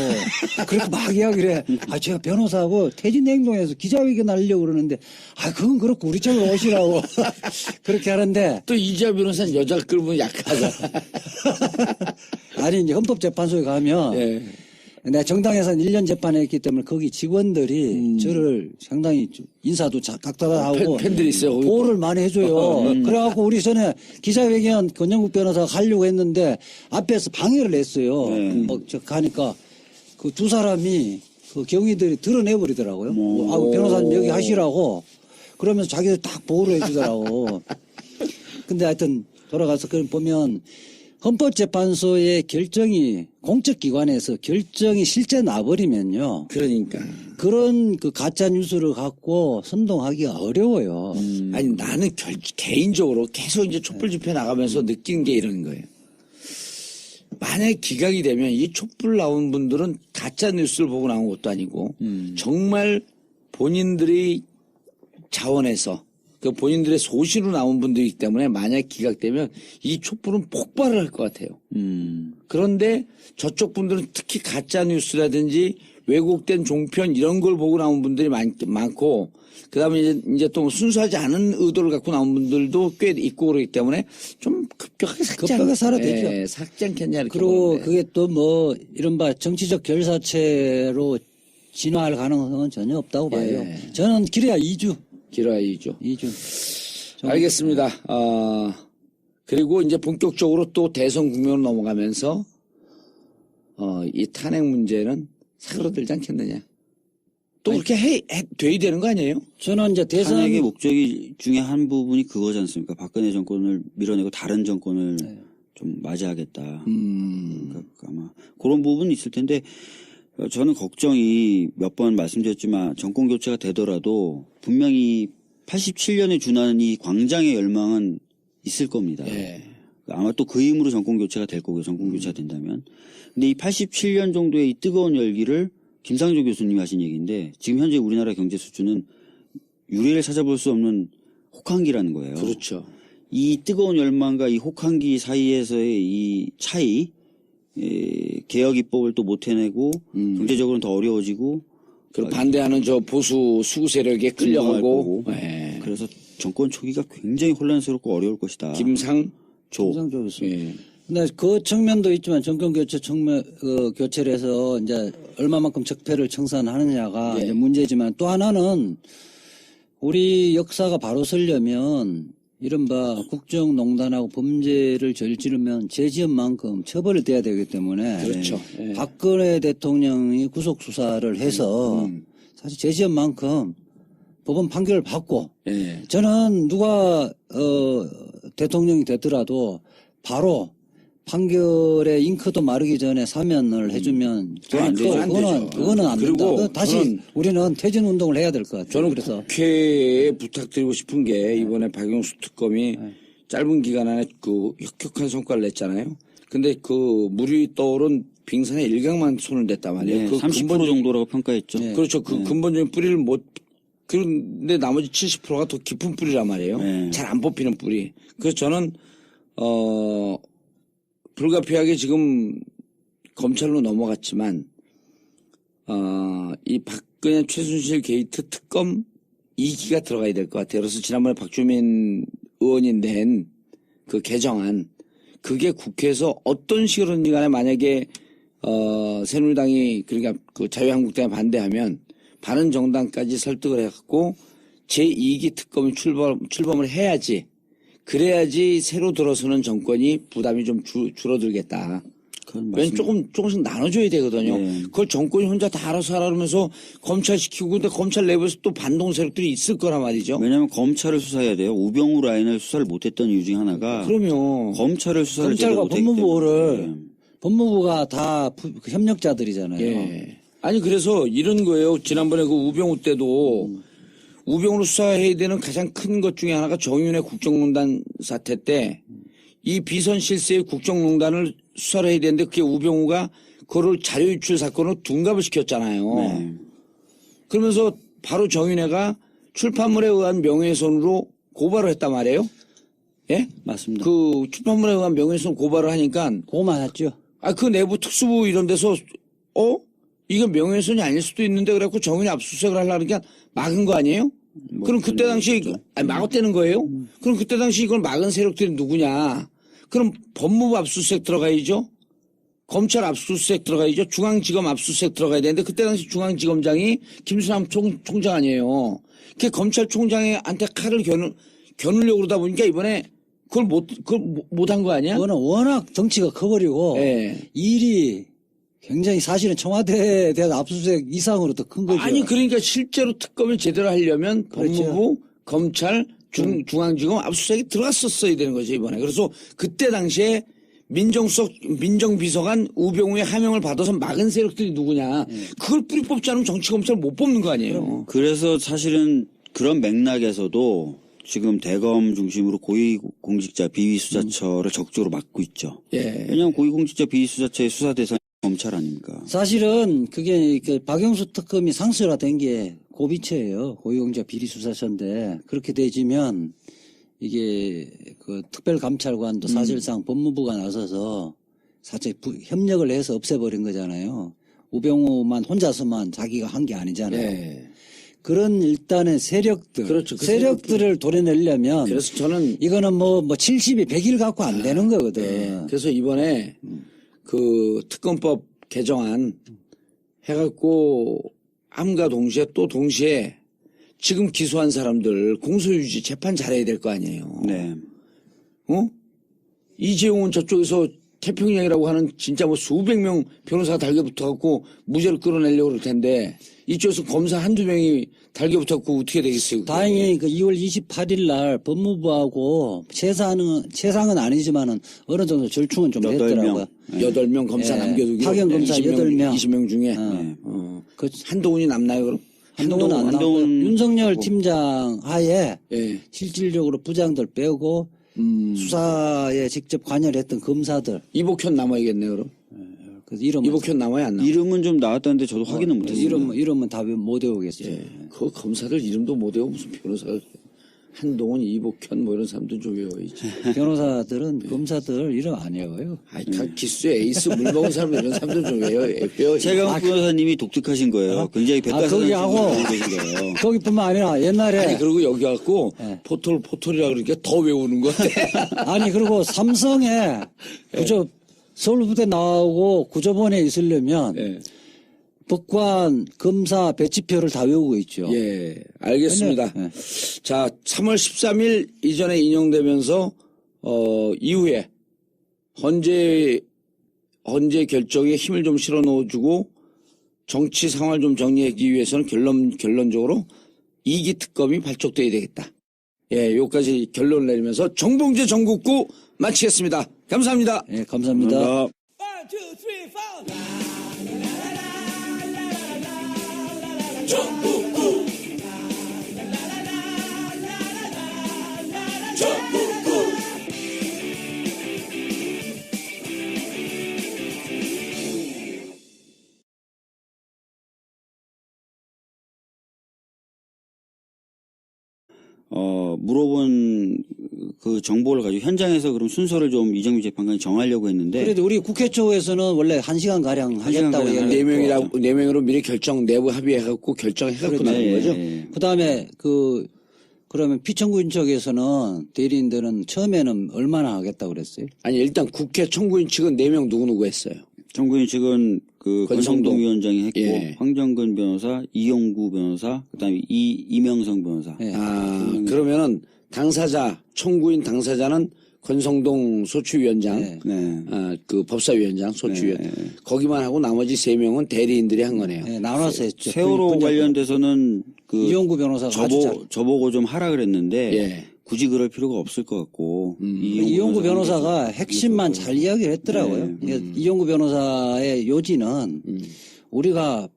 그렇게 막 이야기를 해. 제가 변호사하고 태진행동에서 기자회견 하려고 그러는데 그건 그렇고 우리 쪽으로 오시라고 그렇게 하는데
또 이지아 변호사는 여자 끌면 약하다.
아니 이제 헌법재판소에 가면
예.
내가 정당에서는 1년 재판했기 때문에 거기 직원들이 저를 상당히 인사도 각달하고
팬들이 있어요.
보호를 많이 해줘요. 그래갖고 우리 전에 기자회견 권영국 변호사가 가려고 했는데 앞에서 방해를 했어요. 가니까 그 두 사람이 그 경위들이 드러내버리더라고요. 변호사님 여기 하시라고 그러면서 자기들 딱 보호를 해주더라고. 근데 하여튼 돌아가서 그걸 보면 헌법재판소의 결정이 공적기관에서 결정이 실제 나버리면요.
그러니까.
그런 그 가짜 뉴스를 갖고 선동하기가 어려워요.
아니 나는 개인적으로 계속 이제 촛불 집회 나가면서 느낀 게 이런 거예요. 만약에 기각이 되면 이 촛불 나온 분들은 가짜 뉴스를 보고 나온 것도 아니고 정말 본인들이 자원해서 그 본인들의 소신으로 나온 분들이기 때문에 만약 기각되면 이 촛불은 폭발을 할 것 같아요. 그런데 저쪽 분들은 특히 가짜 뉴스라든지 왜곡된 종편 이런 걸 보고 나온 분들이 많고 그다음에 이제 또 순수하지 않은 의도를 갖고 나온 분들도 꽤 있고 그러기 때문에 좀 급격하게
살아야 되죠.
예, 삭지 않겠냐 이렇게
그리고
보는데.
그게 또 뭐 이른바 정치적 결사체로 진화할 가능성은 전혀 없다고 봐요. 저는 길어야 2주.
길어야 2주.
알겠습니다.
그리고 이제 본격적으로 또 대선 국면으로 넘어가면서 이 탄핵 문제는 사그러들지 않겠느냐. 또 그렇게 돼야 되는 거 아니에요?
저는 이제
탄핵의 목적이 중에 한 부분이 그거지 않습니까? 박근혜 정권을 밀어내고 다른 정권을 좀 맞이하겠다. 그러니까 아마 그런 부분이 있을 텐데 저는 걱정이 몇 번 말씀드렸지만 정권 교체가 되더라도 분명히 87년에 준하는 이 광장의 열망은 있을 겁니다.
예.
아마 또 그 힘으로 정권 교체가 될 거고요. 정권 교체가 된다면. 근데 이 87년 정도의 이 뜨거운 열기를 김상조 교수님이 하신 얘기인데 지금 현재 우리나라 경제 수준은 유례를 찾아볼 수 없는 혹한기라는 거예요.
그렇죠.
이 뜨거운 열망과 이 혹한기 사이에서의 이 차이, 개혁 입법을 또 못 해내고 경제적으로는 더 어려워지고
그리고 반대하는 저 보수 수구 세력에 끌려가고 예.
그래서 정권 초기가 굉장히 혼란스럽고 어려울 것이다.
김상조
교수.
예.
근데 그 측면도 있지만 정권 교체 교체를 해서 이제 얼마만큼 적폐를 청산하느냐가
예.
이제 문제지만 또 하나는 우리 역사가 바로 서려면 이른바 국정농단하고 범죄를 저지르면 재지은 만큼 처벌을 떼야 되기 때문에
그렇죠. 예.
박근혜 대통령이 구속 수사를 해서 사실 재지은 만큼 법원 판결을 받고
예.
저는 누가 대통령이 됐더라도 바로 판결의 잉크도 마르기 전에 사면을 해주면
안 되죠. 안
그거는 안 된다.
그리고
다시
저는
우리는 퇴진 운동을 해야 될 것 같아요.
저는
그래서
국회에 부탁드리고 싶은 게 이번에 박영수 특검이 짧은 기간 안에 그 혁혁한 성과를 냈잖아요. 근데 그 물이 떠오른 빙산의 일각만 손을 댔단 말이에요.
네,
그
30% 정도라고 평가했죠.
그렇죠. 그 근본적인 뿌리를 못, 그런데 나머지 70%가 더 깊은 뿌리란 말이에요.
네.
잘 안 뽑히는 뿌리. 그래서 저는, 불가피하게 지금 검찰로 넘어갔지만, 이 박근혜 최순실 게이트 특검 2기가 들어가야 될 것 같아요. 그래서 지난번에 박주민 의원이 낸 그 개정안, 그게 국회에서 어떤 식으로든지 간에 만약에, 새누리당이, 그러니까 그 자유한국당이 반대하면, 바른정당까지 설득을 해갖고, 제2기 특검이 출범을 해야지, 그래야지 새로 들어서는 정권이 부담이 좀 줄어들겠다. 왜냐면 조금씩 나눠줘야 되거든요.
네.
그걸 정권이 혼자 다 알아서 하라 그러면서 검찰 시키고, 근데 검찰 내부에서 또 반동 세력들이 있을 거란 말이죠.
왜냐하면 검찰을 수사해야 돼요. 우병우 라인을 수사를 못했던 이유 중에 하나가
그러면.
검찰을 수사를
검찰과
제대로 못했기
법무부를
때문에.
법무부가 다 협력자들이잖아요.
예. 아니, 그래서 이런 거예요. 지난번에 그 우병우 때도 우병우를 수사해야 되는 가장 큰 것 중에 하나가 정윤회 국정농단 사태 때 이 비선 실세의 국정농단을 수사를 해야 되는데 그게 우병우가 그거를 자료 유출 사건으로 둔갑을 시켰잖아요.
네.
그러면서 바로 정윤회가 출판물에 의한 명예훼손으로 고발을 했단 말이에요. 예?
맞습니다.
그 출판물에 의한 명예훼손 고발을 하니까
그거 맞았죠.
그 내부 특수부 이런 데서 이건 명예훼손이 아닐 수도 있는데 그래갖고 정윤회 압수수색을 하려니까 막은 거 아니에요? 그럼 그때 당시 막았다는 거예요? 그럼 그때 당시 이걸 막은 세력들이 누구냐? 그럼 법무부 압수수색 들어가야죠? 검찰 압수수색 들어가야죠? 중앙지검 압수수색 들어가야 되는데 그때 당시 중앙지검장이 김수남 총장 아니에요. 그 검찰총장한테 칼을 겨누려고 그러다 보니까 이번에 그걸 못한 거 아니야?
그거는 워낙 덩치가 커버리고
네.
일이 굉장히 사실은 청와대에 대한 압수수색 이상으로 더 큰 거죠.
아니 그러니까 실제로 특검을 제대로 하려면
그렇죠.
법무부, 검찰, 중앙지검 압수수색이 들어갔었어야 되는 거죠 이번에. 그래서 그때 당시에 민정비서관 우병우의 하명을 받아서 막은 세력들이 누구냐. 그걸 뿌리 뽑지 않으면 정치검찰 못 뽑는 거 아니에요.
그래서 사실은 그런 맥락에서도 지금 대검 중심으로 고위공직자 비위수사처를 적극적으로 막고 있죠.
예.
왜냐하면 고위공직자 비위수사처의 수사 대상이 검찰 아닙니까?
사실은 그게 박영수 특검이 상설화된 게 고비체예요. 고위공직자 비리수사처인데 그렇게 되지면 이게 그 특별감찰관도 사실상 법무부가 나서서 사실 협력을 해서 없애버린 거잖아요. 우병우만 혼자서만 자기가 한 게 아니잖아요.
네.
그런 일단의 세력들,
그렇죠. 그
세력들을 도려내려면
그래서 저는
이거는 뭐 70이 100일 갖고 안 되는 거거든.
네. 그래서 이번에 그 특검법 개정안 해갖고 함과 동시에 또 동시에 지금 기소한 사람들 공소유지 재판 잘해야 될 거 아니에요.
네.
이재용은 저쪽에서 태평양이라고 하는 진짜 뭐 수백 명 변호사가 달게 붙어갖고 무죄를 끌어내려고 그럴 텐데 이쪽에서 검사 한두 명이 달게 붙어갖고 어떻게 되겠어요? 그게.
다행히 그 2월 28일 날 법무부하고 최상은 아니지만은 어느 정도 절충은 좀
8명.
했더라고요.
8명 검사
예.
남겨두기로.
파견 검사 8명.
20명 중에.
그
한동훈이 남나요, 그럼?
한동훈은 안 나오고
한동훈
윤석열 팀장 하에
예.
실질적으로 부장들 빼고 수사에 직접 관여했던 검사들.
이복현 남아야겠네요, 그럼.
그래서 이름은
이복현 남아야 안 남아?
이름은 좀 나왔다는데 저도 확인은 못했어요.
이름은 다 못 외우겠어요.
그 검사들 이름도 못 외워 무슨 변호사가. 한동훈, 이복현 뭐 이런 사람들 좀 외워야지.
변호사들은 검사들 이름 안 외워요.
아이, 다 기수 에이스 물 먹은 사람 이런 사람들 좀 외워야지.
최강 변호사님이 독특하신 거예요. 굉장히 백과사전
거기하고
계신 거예요.
거기뿐만 아니라 옛날에
아니, 그리고 여기 갖고 포털이라 그러니까 더 외우는 것 같아.
아니 그리고 삼성에 구조 서울부대 나오고 구조본에 있으려면
예.
법관, 검사 배치표를 다 외우고 있죠.
예, 알겠습니다.
네.
자, 3월 13일 이전에 인용되면서, 이후에, 헌재 결정에 힘을 좀 실어 넣어주고, 정치 상황을 좀 정리하기 위해서는 결론적으로 2기 특검이 발족돼야 되겠다. 예, 요까지 결론을 내리면서 정봉재 전국구 마치겠습니다. 감사합니다.
예, 감사합니다.
감사합니다.
1, 2, 3, 4.
물어본 그 정보를 가지고 현장에서 그럼 순서를 좀 이정미 재판관이 정하려고 했는데.
그래도 우리 국회 쪽에서는 원래 1시간 가량 하겠다고
가량
얘기했고.
4명으로 미리 결정, 내부 합의해갖고 결정해갖고 나온 거죠?
그다음에 그러면 피청구인 쪽에서는 대리인들은 처음에는 얼마나 하겠다고 그랬어요?
아니, 일단 국회 청구인 측은 4명 누구누구 했어요.
정구인 측은 그
권성동
권성동 위원장이 했고,
예.
황정근 변호사, 이용구 변호사, 그다음에 이명성 변호사.
예.
그러면은 당사자, 청구인 당사자는 권성동 소추위원장,
네.
네.
그 법사위원장, 소추위원. 거기만 하고 나머지 3명은 대리인들이 한 거네요.
예, 나눠서 했죠.
세월호 관련돼서는 그
이용구 변호사가 같이
저보고 좀 하라 그랬는데
예.
굳이 그럴 필요가 없을 것 같고
이용구 변호사가 핵심만 잘 이야기를 했더라고요. 이용구 변호사의 요지는 우리가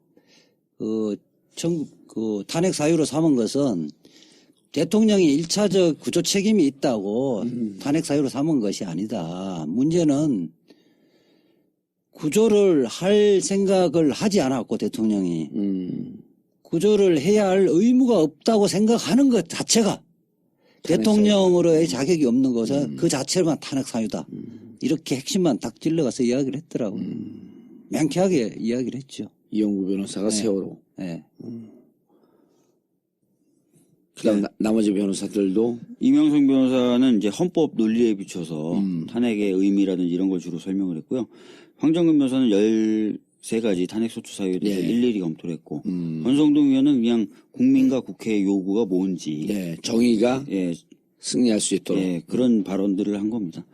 그 탄핵 사유로 삼은 것은 대통령이 1차적 구조 책임이 있다고 탄핵 사유로 삼은 것이 아니다. 문제는 구조를 할 생각을 하지 않았고 대통령이 구조를 해야 할 의무가 없다고 생각하는 것 자체가 대통령으로의 자격이 없는 것은 그 자체만 탄핵 사유다. 이렇게 핵심만 딱 찔러가서 이야기를 했더라고. 명쾌하게 이야기를 했죠.
이용구 변호사가 세월호.
네.
그다음 나머지 변호사들도
이명성 변호사는 이제 헌법 논리에 비춰서 탄핵의 의미라든지 이런 걸 주로 설명을 했고요. 황정근 변호사는 13가지 탄핵 소추 사유에 대해서 일일이 검토를 했고 권성동 의원은 그냥 국민과 국회의 요구가 뭔지
정의가
예,
승리할 수 있도록
예, 그런 발언들을 한 겁니다.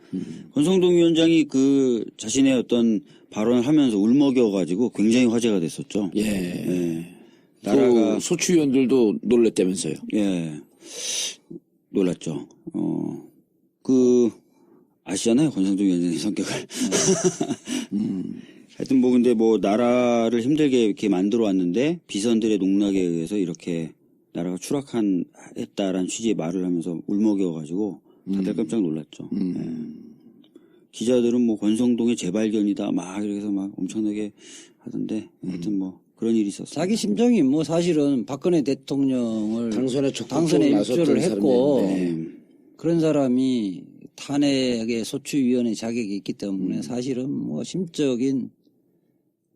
권성동 위원장이 그 자신의 어떤 발언을 하면서 울먹여가지고 굉장히 화제가 됐었죠. 예. 나라가
그 소추위원들도 놀랬다면서요.
예. 놀랐죠. 아시잖아요. 권성동 위원장의 성격을. 하여튼 뭐 근데 뭐 나라를 힘들게 이렇게 만들어 왔는데 비선들의 농락에 의해서 이렇게 나라가 추락했다라는 취지의 말을 하면서 울먹여가지고 다들 깜짝 놀랐죠. 예. 기자들은 뭐 권성동의 재발견이다 막 이래서 막 엄청나게 하던데 하여튼 뭐 그런 일이 있었어요.
자기 심정이 뭐 사실은 박근혜 대통령을
당선에
입조를 했고
사람인데.
그런 사람이 탄핵의 소추위원회 자격이 있기 때문에 사실은 뭐 심적인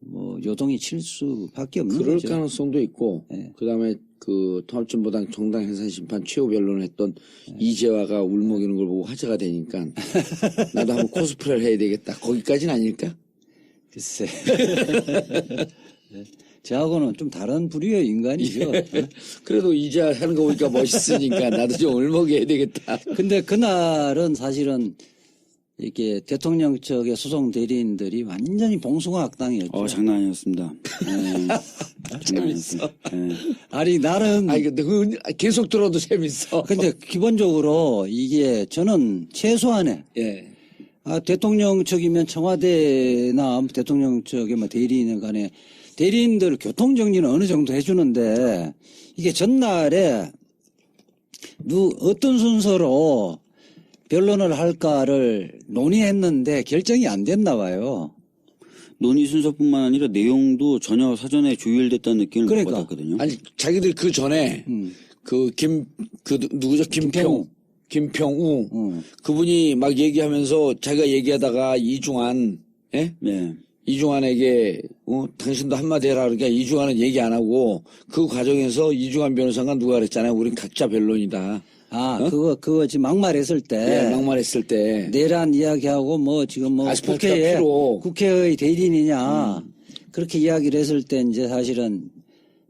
뭐 요동이 칠 수밖에 없는
그럴
거죠.
가능성도 있고 그다음에 그 통합진보당 정당 해산심판 최후 변론을 했던 이재화가 울먹이는 걸 보고 화제가 되니까 나도 한번 코스프레를 해야 되겠다. 거기까지는 아닐까?
글쎄. 저하고는 좀 다른 부류의 인간이죠.
그래도 이재화 하는 거 보니까 멋있으니까 나도 좀 울먹여야 되겠다.
근데 그날은 사실은 이렇게 대통령 측의 소송 대리인들이 완전히 봉숭아 악당이었죠.
장난 아니었습니다.
재밌어.
아니 나는
근데 계속 들어도 재밌어.
근데 기본적으로 이게 저는 최소한의 대통령 측이면 청와대나 대통령 측의 뭐 대리인 간에 대리인들 교통 정리는 어느 정도 해주는데 이게 전날에 어떤 순서로 변론을 할까를 논의했는데 결정이 안 됐나 봐요.
논의 순서뿐만 아니라 내용도 전혀 사전에 조율됐다는 느낌을 못 받았거든요.
아니 자기들 그 전에 누구죠? 김평우. 그분이 막 얘기하면서 자기가 얘기하다가 이중환, 예?
네.
이중환에게, 당신도 한마디 해라. 그러니까 이중환은 얘기 안 하고 그 과정에서 이중환 변호사가 누가 그랬잖아요. 우린 각자 변론이다.
그거 지금 막말했을 때.
예, 막말했을 때.
내란 이야기하고 뭐 지금 뭐
아스팔트가 필요.
국회의 대리인이냐. 그렇게 이야기를 했을 때 이제 사실은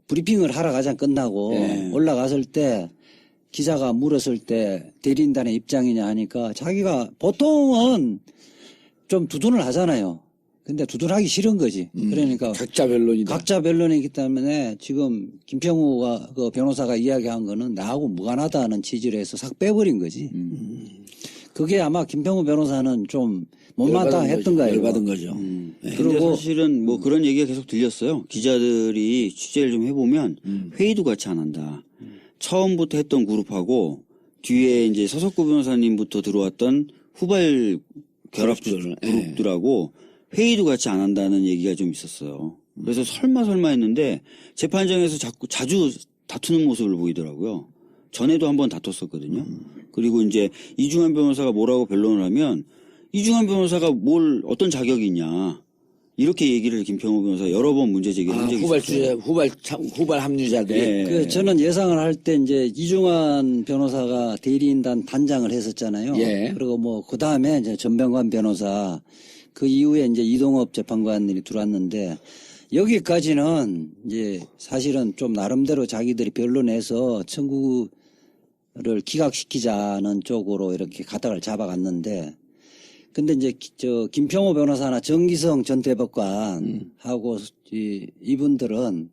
브리핑을 하러 가자 끝나고 올라갔을 때 기자가 물었을 때 대리인단의 입장이냐 하니까 자기가 보통은 좀 두둔을 하잖아요. 근데 두둔하기 싫은 거지. 그러니까
각자 변론이다.
각자 변론이기 때문에 지금 김평우가 그 변호사가 이야기한 거는 나하고 무관하다는 취지로 해서 싹 빼버린 거지. 그게 아마 김평우 변호사는 좀 못마땅 했던 거예요.
열받은 거죠.
그리고 사실은 뭐 그런 얘기가 계속 들렸어요. 기자들이 취재를 좀 해보면 회의도 같이 안 한다. 처음부터 했던 그룹하고 뒤에 이제 서석구 변호사님부터 들어왔던 후발 결합 그룹들하고 회의도 같이 안 한다는 얘기가 좀 있었어요. 그래서 설마 했는데 재판장에서 자주 다투는 모습을 보이더라고요. 전에도 한번 다퉜었거든요. 그리고 이제 이중환 변호사가 뭐라고 변론을 하면 이중환 변호사가 어떤 자격이 있냐. 이렇게 얘기를 김평우 변호사가 여러 번 문제 제기를 한 적이 있어요.
후발 합류자들이.
네.
저는 예상을 할 때 이제 이중환 변호사가 대리인단 단장을 했었잖아요.
예.
그리고 뭐 그 다음에 이제 전병관 변호사 그 이후에 이제 이동업 재판관들이 들어왔는데 여기까지는 이제 사실은 좀 나름대로 자기들이 변론해서 청구를 기각시키자는 쪽으로 이렇게 가닥을 잡아갔는데 근데 이제 김평호 변호사나 정기성 전 대법관하고 이분들은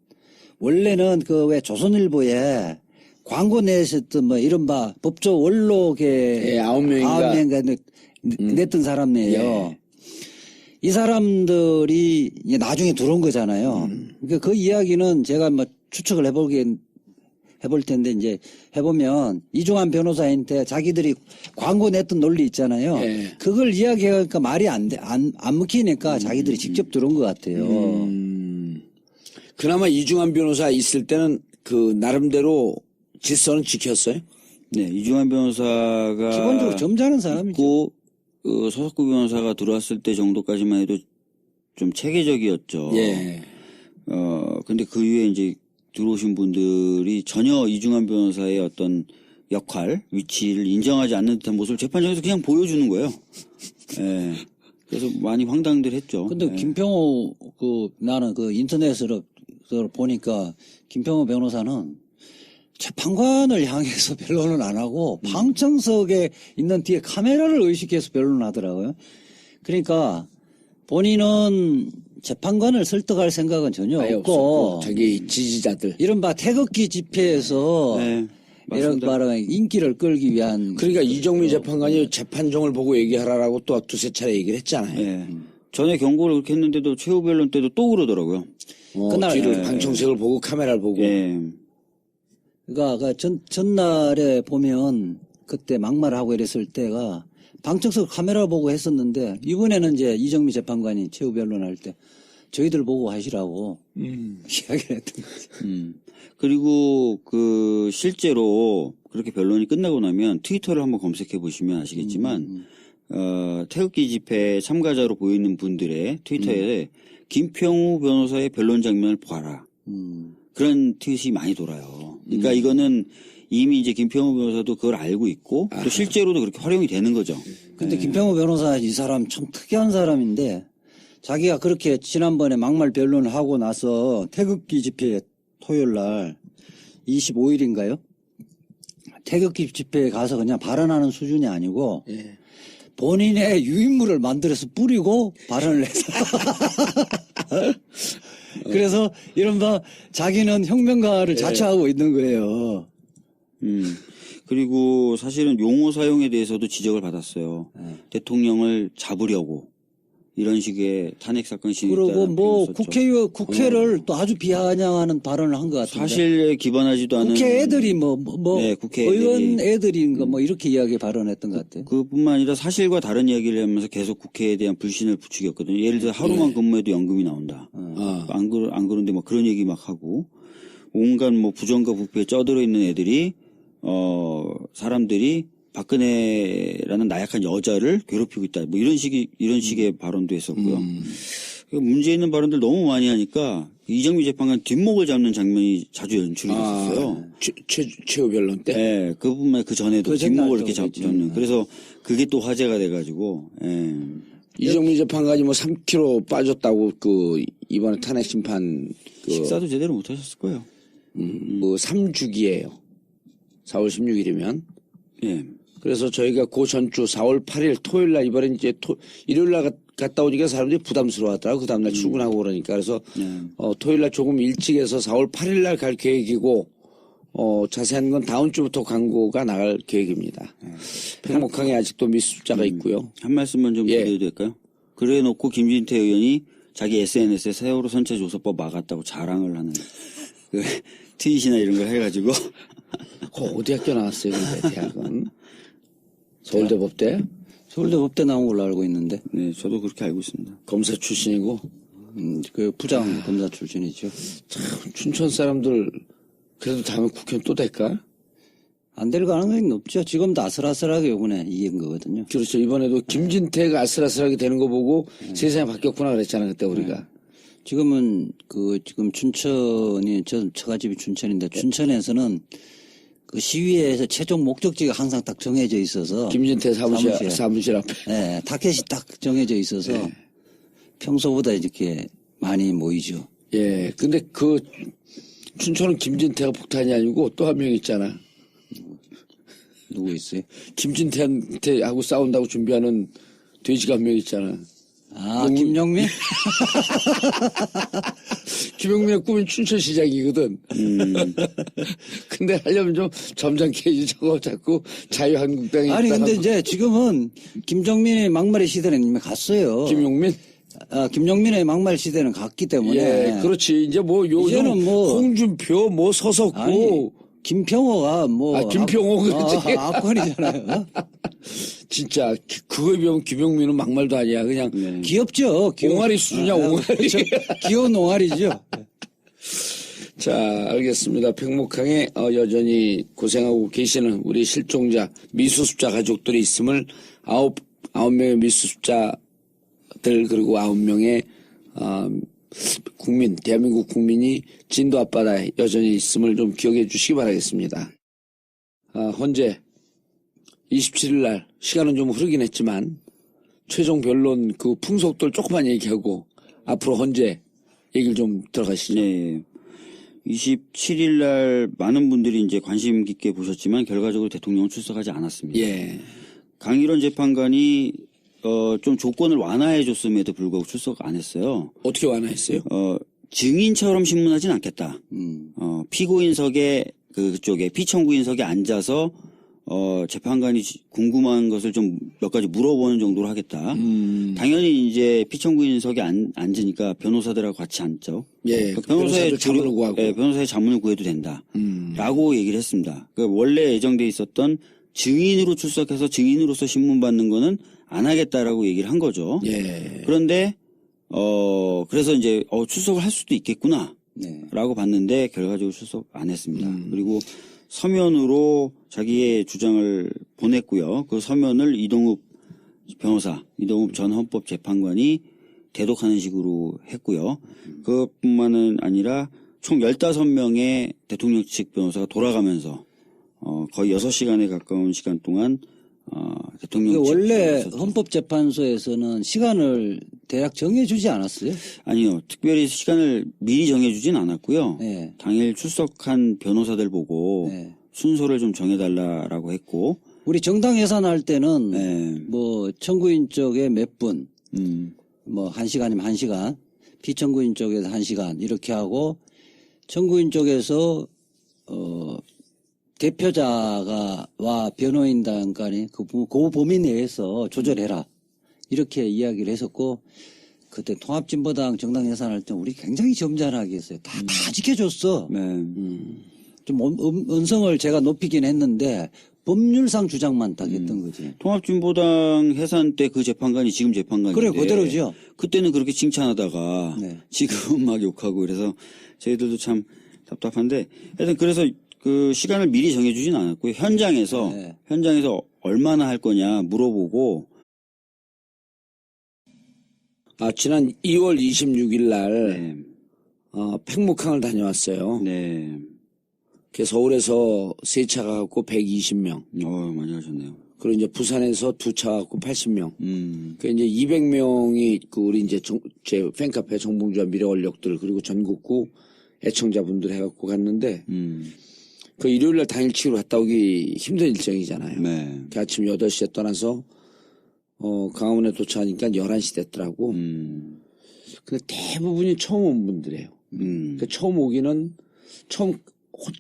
원래는 그 왜 조선일보에 광고 내셨던 뭐 이른바 법조 원로계 9명인가 냈던 사람이에요.
예.
이 사람들이 이제 나중에 들어온 거잖아요. 그러니까 그 이야기는 제가 뭐 추측을 해볼 텐데 이제 해보면 이중환 변호사한테 자기들이 광고 냈던 논리 있잖아요.
예.
그걸 이야기하니까 말이 안 먹히니까 자기들이 직접 들어온 것 같아요.
그나마 이중환 변호사 있을 때는 그 나름대로 질서는 지켰어요?
네, 이중환 변호사가
기본적으로 점잖은 사람이죠.
서석구 변호사가 들어왔을 때 정도까지만 해도 좀 체계적이었죠.
예.
근데 그 이후에 이제 들어오신 분들이 전혀 이중환 변호사의 어떤 역할, 위치를 인정하지 않는 듯한 모습을 재판장에서 그냥 보여주는 거예요. 예. 그래서 많이 황당들 했죠.
근데
예.
김평호 나는 그 인터넷으로 보니까 김평호 변호사는 재판관을 향해서 변론을 안 하고 방청석에 있는 뒤에 카메라를 의식해서 변론을 하더라고요. 그러니까 본인은 재판관을 설득할 생각은 전혀 없고
자기 지지자들
이른바 태극기 집회에서
네,
이른바 인기를 끌기 위한
그러니까 이정미 재판관이 재판정을 보고 얘기하라라고 또 두세 차례 얘기를 했잖아요.
예. 전에 경고를 그렇게 했는데도 최후 변론 때도 또 그러더라고요.
그날
뒤를 방청석을 보고 카메라를 보고
예.
그러니까 전날에 보면 그때 막말하고 이랬을 때가 방청석 카메라 보고 했었는데 이번에는 이제 이정미 재판관이 최후 변론할 때 저희들 보고 하시라고 이야기를 했던 거죠.
그리고 실제로 그렇게 변론이 끝나고 나면 트위터를 한번 검색해 보시면 아시겠지만 태극기 집회 참가자로 보이는 분들의 트위터에 김평우 변호사의 변론 장면을 보아라. 그런 트윗이 많이 돌아요. 그러니까 이거는 이미 이제 김평우 변호사도 그걸 알고 있고 또 실제로도 그렇게 활용이 되는 거죠.
근데 김평우 변호사 이 사람 참 특이한 사람인데 자기가 그렇게 지난번에 막말 변론을 하고 나서 태극기 집회 토요일 날 25일인가요? 태극기 집회에 가서 그냥 발언하는 수준이 아니고 본인의 유인물을 만들어서 뿌리고 발언을 해서 그래서 이른바 자기는 혁명가를 자처하고 있는 거예요.
그리고 사실은 용어 사용에 대해서도 지적을 받았어요. 대통령을 잡으려고 이런 식의 탄핵 사건 시위
그리고 뭐 국회를 또 아주 비아냥하는 발언을 한 것 같은데
사실에 기반하지도 않은
국회 애들이
네, 국회
의원 애들인가 뭐 이렇게 이야기 발언했던 것 같아요.
그뿐만 아니라 사실과 다른 이야기를 하면서 계속 국회에 대한 불신을 부추겼거든요. 예를 들어 하루만 근무해도 연금이 나온다. 안 그런데 막 그런 얘기 막 하고 온갖 뭐 부정과 부패에 쩌들어 있는 애들이 사람들이 박근혜라는 나약한 여자를 괴롭히고 있다. 뭐 이런 식의 발언도 했었고요. 문제 있는 발언들 너무 많이 하니까 이정미 재판관 뒷목을 잡는 장면이 자주 연출이 됐었어요.
최후 변론 때?
네, 그뿐만 그 전에도
그
뒷목을
전날도
이렇게 잡는. 그래서 그게 또 화제가 돼가지고. 예.
이정미 재판관이 뭐 3kg 빠졌다고 이번에 탄핵 심판
식사도 제대로 못 하셨을 거예요.
3주기예요. 4월 16일이면.
예.
그래서 저희가 그 전주 4월 8일 토요일 날 이번에 이제 일요일 날 갔다 오니까 사람들이 부담스러워 하더라고. 그 다음날 출근하고 그러니까. 그래서 토요일 날 조금 일찍 해서 4월 8일 날 갈 계획이고 자세한 건 다음 주부터 광고가 나갈 계획입니다. 팽목항에 아직도 미수자가 있고요.
한 말씀만 좀 드려도 될까요? 그래 놓고 김진태 의원이 자기 SNS에 세월호 선체조사법 막았다고 자랑을 하는 그 트윗이나 이런 걸 해가지고.
어디 학교 나왔어요, 근데 대학은? 서울대 법대?
서울대 법대 나온 걸로 알고 있는데.
네, 저도 그렇게 알고 있습니다.
검사 출신이고.
그 부장 검사 출신이죠.
참, 춘천 사람들, 그래도 다음에 국회의원 또 될까?
안 될 가능성이 높죠. 지금도 아슬아슬하게 이번에 이긴 거거든요.
그렇죠. 이번에도 김진태가 아슬아슬하게 되는 거 보고 세상이 바뀌었구나 그랬잖아, 그때 우리가.
지금은 지금 춘천이, 처가집이 춘천인데 춘천에서는 그 시위에서 최종 목적지가 항상 딱 정해져 있어서.
김진태 사무실 앞에.
네, 타켓이 딱 정해져 있어서 평소보다 이렇게 많이 모이죠.
예. 근데 춘천은 김진태가 폭탄이 아니고 또 한 명 있잖아.
누구 있어요?
김진태하고 싸운다고 준비하는 돼지가 한 명 있잖아.
김영민?
김영민의 꿈은 춘천시장이거든. 근데 하려면 좀 점잖게 해야지. 저거 자꾸 자유한국당이.
아니, 근데 이제 지금은 김정민의 막말의 시대는 이미 갔어요.
김용민?
김용민의 막말 시대는 갔기 때문에.
예, 그렇지. 이제 뭐 요즘
이제는
홍준표, 서석구.
아니, 김평호가
김평호, 그렇지.
압권이잖아요.
진짜, 그거에 비하면 김용민은 막말도 아니야. 그냥.
귀엽죠.
옹알이 수준이야, 옹알이.
그렇죠. 귀여운 옹알이죠.
자, 알겠습니다. 팽목항에 여전히 고생하고 계시는 우리 실종자, 미수습자 가족들이 있음을 아홉 명의 미수습자들 그리고 9명의 국민, 대한민국 국민이 진도 앞바다에 여전히 있음을 좀 기억해 주시기 바라겠습니다. 현재 27일 날 시간은 좀 흐르긴 했지만 최종 변론 그 풍속들 조금만 얘기하고 앞으로 현재 얘기를 좀 들어가시죠.
네. 27일 날 많은 분들이 이제 관심 깊게 보셨지만 결과적으로 대통령은 출석하지 않았습니다.
예.
강일원 재판관이 좀 조건을 완화해 줬음에도 불구하고 출석 안 했어요.
어떻게 완화했어요?
증인처럼 신문하진 않겠다. 피고인석에 그쪽에 피청구인석에 앉아서 재판관이 궁금한 것을 좀 몇 가지 물어보는 정도로 하겠다. 당연히 이제 피청구인석에 앉으니까 변호사들하고 같이 앉죠.
예. 변호사의 자문을 구하고.
예, 변호사의 자문을 구해도 된다. 라고 얘기를 했습니다. 원래 예정돼 있었던 증인으로 출석해서 증인으로서 신문 받는 거는 안 하겠다라고 얘기를 한 거죠.
예.
그런데 그래서 이제 출석을 할 수도 있겠구나.
네.
라고 봤는데 결과적으로 출석 안 했습니다. 그리고 서면으로 자기의 주장을 보냈고요. 그 서면을 이동욱 전 헌법재판관이 대독하는 식으로 했고요. 그것뿐만은 아니라 총 15명의 대통령 측 변호사가 돌아가면서 거의 6시간에 가까운 시간 동안 대통령 측
원래
변호사
헌법재판소에서는 시간을 대략 정해주지 않았어요?
아니요. 특별히 시간을 미리 정해주진 않았고요.
네.
당일 출석한 변호사들 보고
네.
순서를 좀 정해달라라고 했고.
우리 정당 예산할 때는
네.
뭐 청구인 쪽에 몇 분, 뭐 1시간이면 1시간, 피청구인 쪽에서 1시간 이렇게 하고 청구인 쪽에서 대표자와 변호인단 간에 그 범위 내에서 조절해라. 이렇게 이야기를 했었고, 그때 통합진보당 정당 예산할 때 우리 굉장히 점잖하게 했어요. 다 지켜줬어.
네.
좀 언성을 제가 높이긴 했는데, 법률상 주장만 딱 했던 거지.
통합진보당 해산 때 그 재판관이 지금 재판관인데.
그래, 그대로죠.
그때는 그렇게 칭찬하다가
네.
지금은 막 욕하고 그래서 저희들도 참 답답한데 하여튼 그래서 그 시간을 미리 정해주진 않았고요. 현장에서 얼마나 할 거냐 물어보고
지난 2월 26일 날
네.
팽목항을 다녀왔어요.
네.
서울에서 3차 가갖고 120명.
많이 하셨네요.
그리고 이제 부산에서 2차 가갖고 80명. 그 이제 200명이 우리 이제 제 팬카페 정봉주와 미래원력들 그리고 전국구 애청자분들 해갖고 갔는데 그 일요일 날 당일치기로 갔다 오기 힘든 일정이잖아요.
네.
그 아침 8시에 떠나서 강화문에 도착하니까 11시 됐더라고. 근데 대부분이 처음 온 분들이에요. 그러니까 처음 오기는